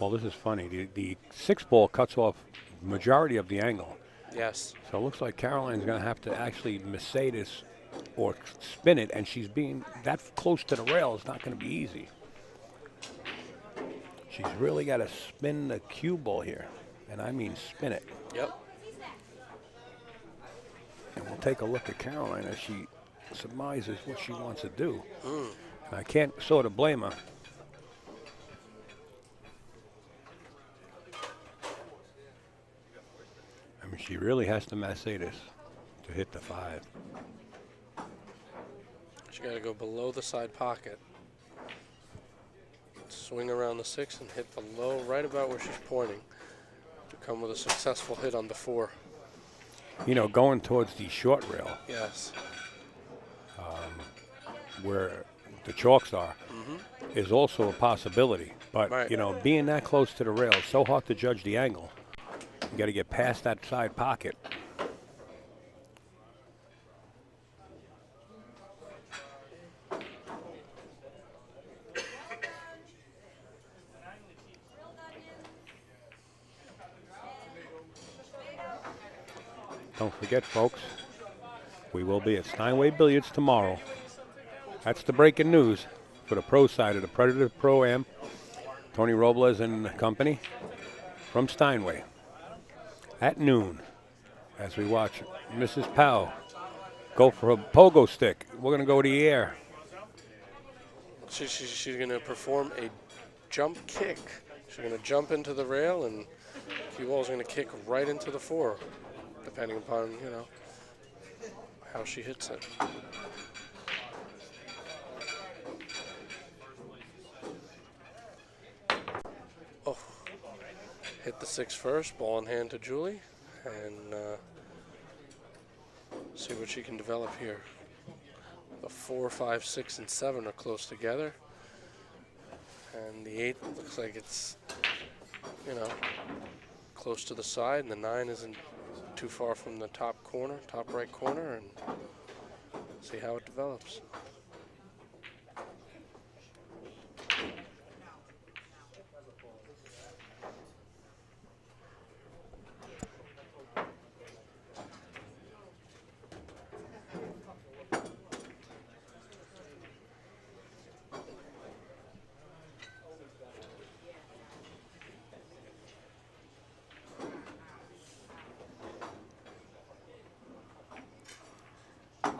Well, this is funny. The 6 ball cuts off majority of the angle. Yes. So it looks like Caroline's going to have to actually Mercedes or spin it, and she's being that close to the rail is not going to be easy. She's really got to spin the cue ball here, and I mean spin it. Yep. And we'll take a look at Caroline as she surmises what she wants to do. And I can't sort of blame her. I mean, she really has to Mercedes to hit the 5. She got to go below the side pocket, swing around the 6 and hit below, right about where she's pointing, to come with a successful hit on the 4. You know, going towards the short rail. Yes. Where the chalks are, is also a possibility. But, you know, being that close to the rail, it's so hard to judge the angle. You got to get past that side pocket. Don't forget, folks, we will be at Steinway Billiards tomorrow. That's the breaking news for the pro side of the Predator Pro-Am. Tony Robles and company from Steinway at noon as we watch Mrs. Powell go for a pogo stick. We're going to go to the air. She's going to perform a jump kick. She's going to jump into the rail, and cue ball's going to kick right into the 4, depending upon, you know, how she hits it. hit the 6 first, ball in hand to Julie, and see what she can develop here. The 4, 5, 6, and 7 are close together, and the 8 looks like it's, you know, close to the side, and the 9 isn't too far from the top corner, top right corner, and see how it develops.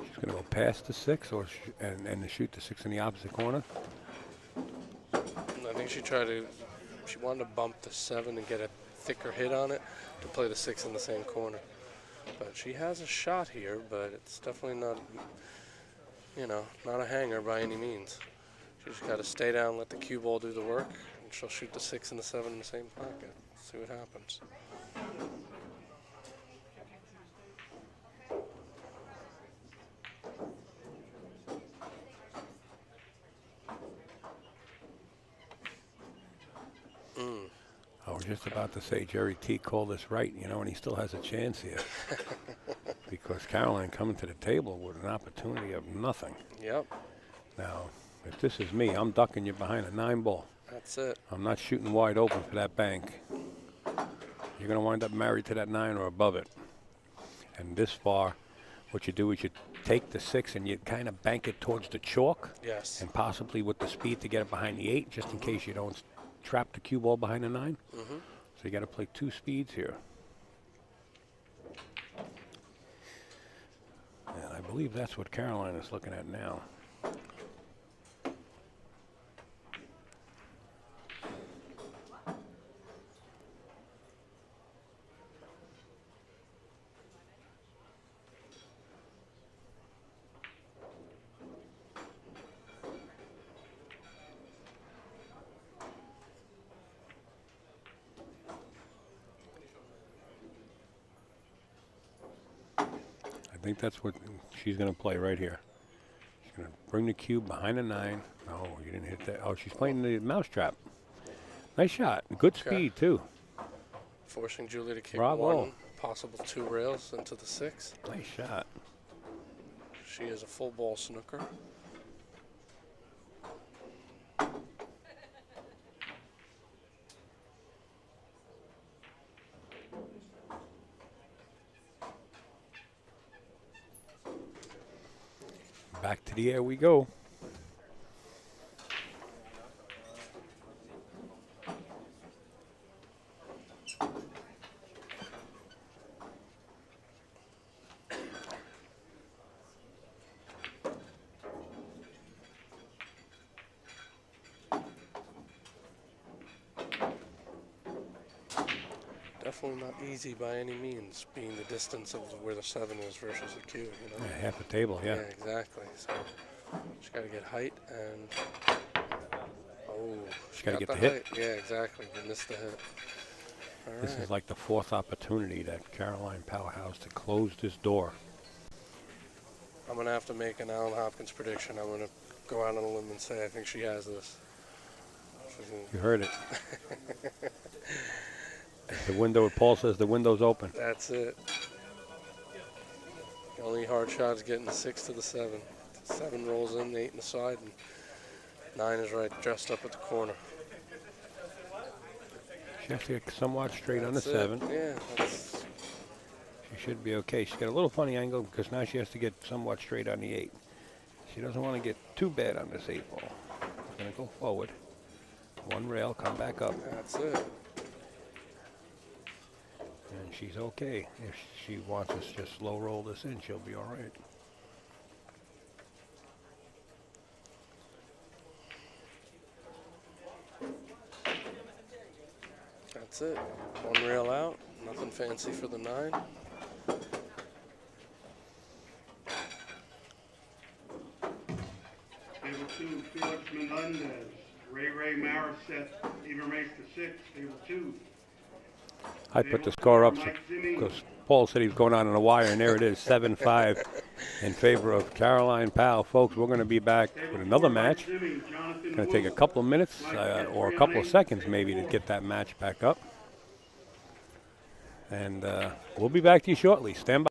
She's going to go past the 6 or and shoot the 6 in the opposite corner. I think she wanted to bump the 7 and get a thicker hit on it to play the 6 in the same corner. But she has a shot here, but it's definitely not, you know, not a hanger by any means. She just got to stay down, let the cue ball do the work, and she'll shoot the 6 and the 7 in the same pocket. See what happens. I was just about to say Jerry T called this right, you know, and he still has a chance here. Because Caroline coming to the table with an opportunity of nothing. Yep. Now, if this is me, I'm ducking you behind a 9 ball. That's it. I'm not shooting wide open for that bank. You're going to wind up married to that 9 or above it. And this far, what you do is you take the 6 and you kind of bank it towards the chalk. Yes. And possibly with the speed to get it behind the 8, just in case you don't trap the cue ball behind the 9. So you got to play 2 speeds here. And I believe that's what Caroline is looking at now. I think that's what she's going to play right here. She's going to bring the cube behind the 9. No, you didn't hit that. Oh, she's playing the mousetrap. Nice shot. Good speed, too. Forcing Julie to kick Bravo. 1, possible 2 rails into the 6. Nice shot. She is a full ball snooker. Back to the air we go. Definitely not easy by any means, being the distance of where the 7 is versus the cue. You know? Yeah, half a table, yeah. Yeah, exactly. So she's got to get height and She got to get the height. hit. Yeah, exactly. You missed the hit. All This right. is like the 4th opportunity that Caroline Powerhouse to close this door. I'm going to have to make an Alan Hopkins prediction. I'm going to go out on a limb and say I think she has this. You heard it. The window, Paul says the window's open. That's it. The only hard shot is getting the 6 to the 7. 7 rolls in, 8 in the side, and 9 is right dressed up at the corner. She has to get somewhat straight on the That's it. 7. Yeah, that's She should be okay. She's got a little funny angle because now she has to get somewhat straight on the 8. She doesn't want to get too bad on this 8 ball. She's going to go forward. 1 rail, come back up. that's it. And she's okay. If she wants us to just slow roll this in, she'll be all right. That's it. 1 rail out. Nothing fancy for the 9. Table 2, Felix Menendez. Ray Marisette, even race to 6. Table 2. I put the score up because Paul said he was going on the wire, and there it is, 7-5 in favor of Caroline Powell. Folks, we're going to be back with another match. Going to take a couple of minutes or a couple of seconds maybe to get that match back up. And we'll be back to you shortly. Stand by.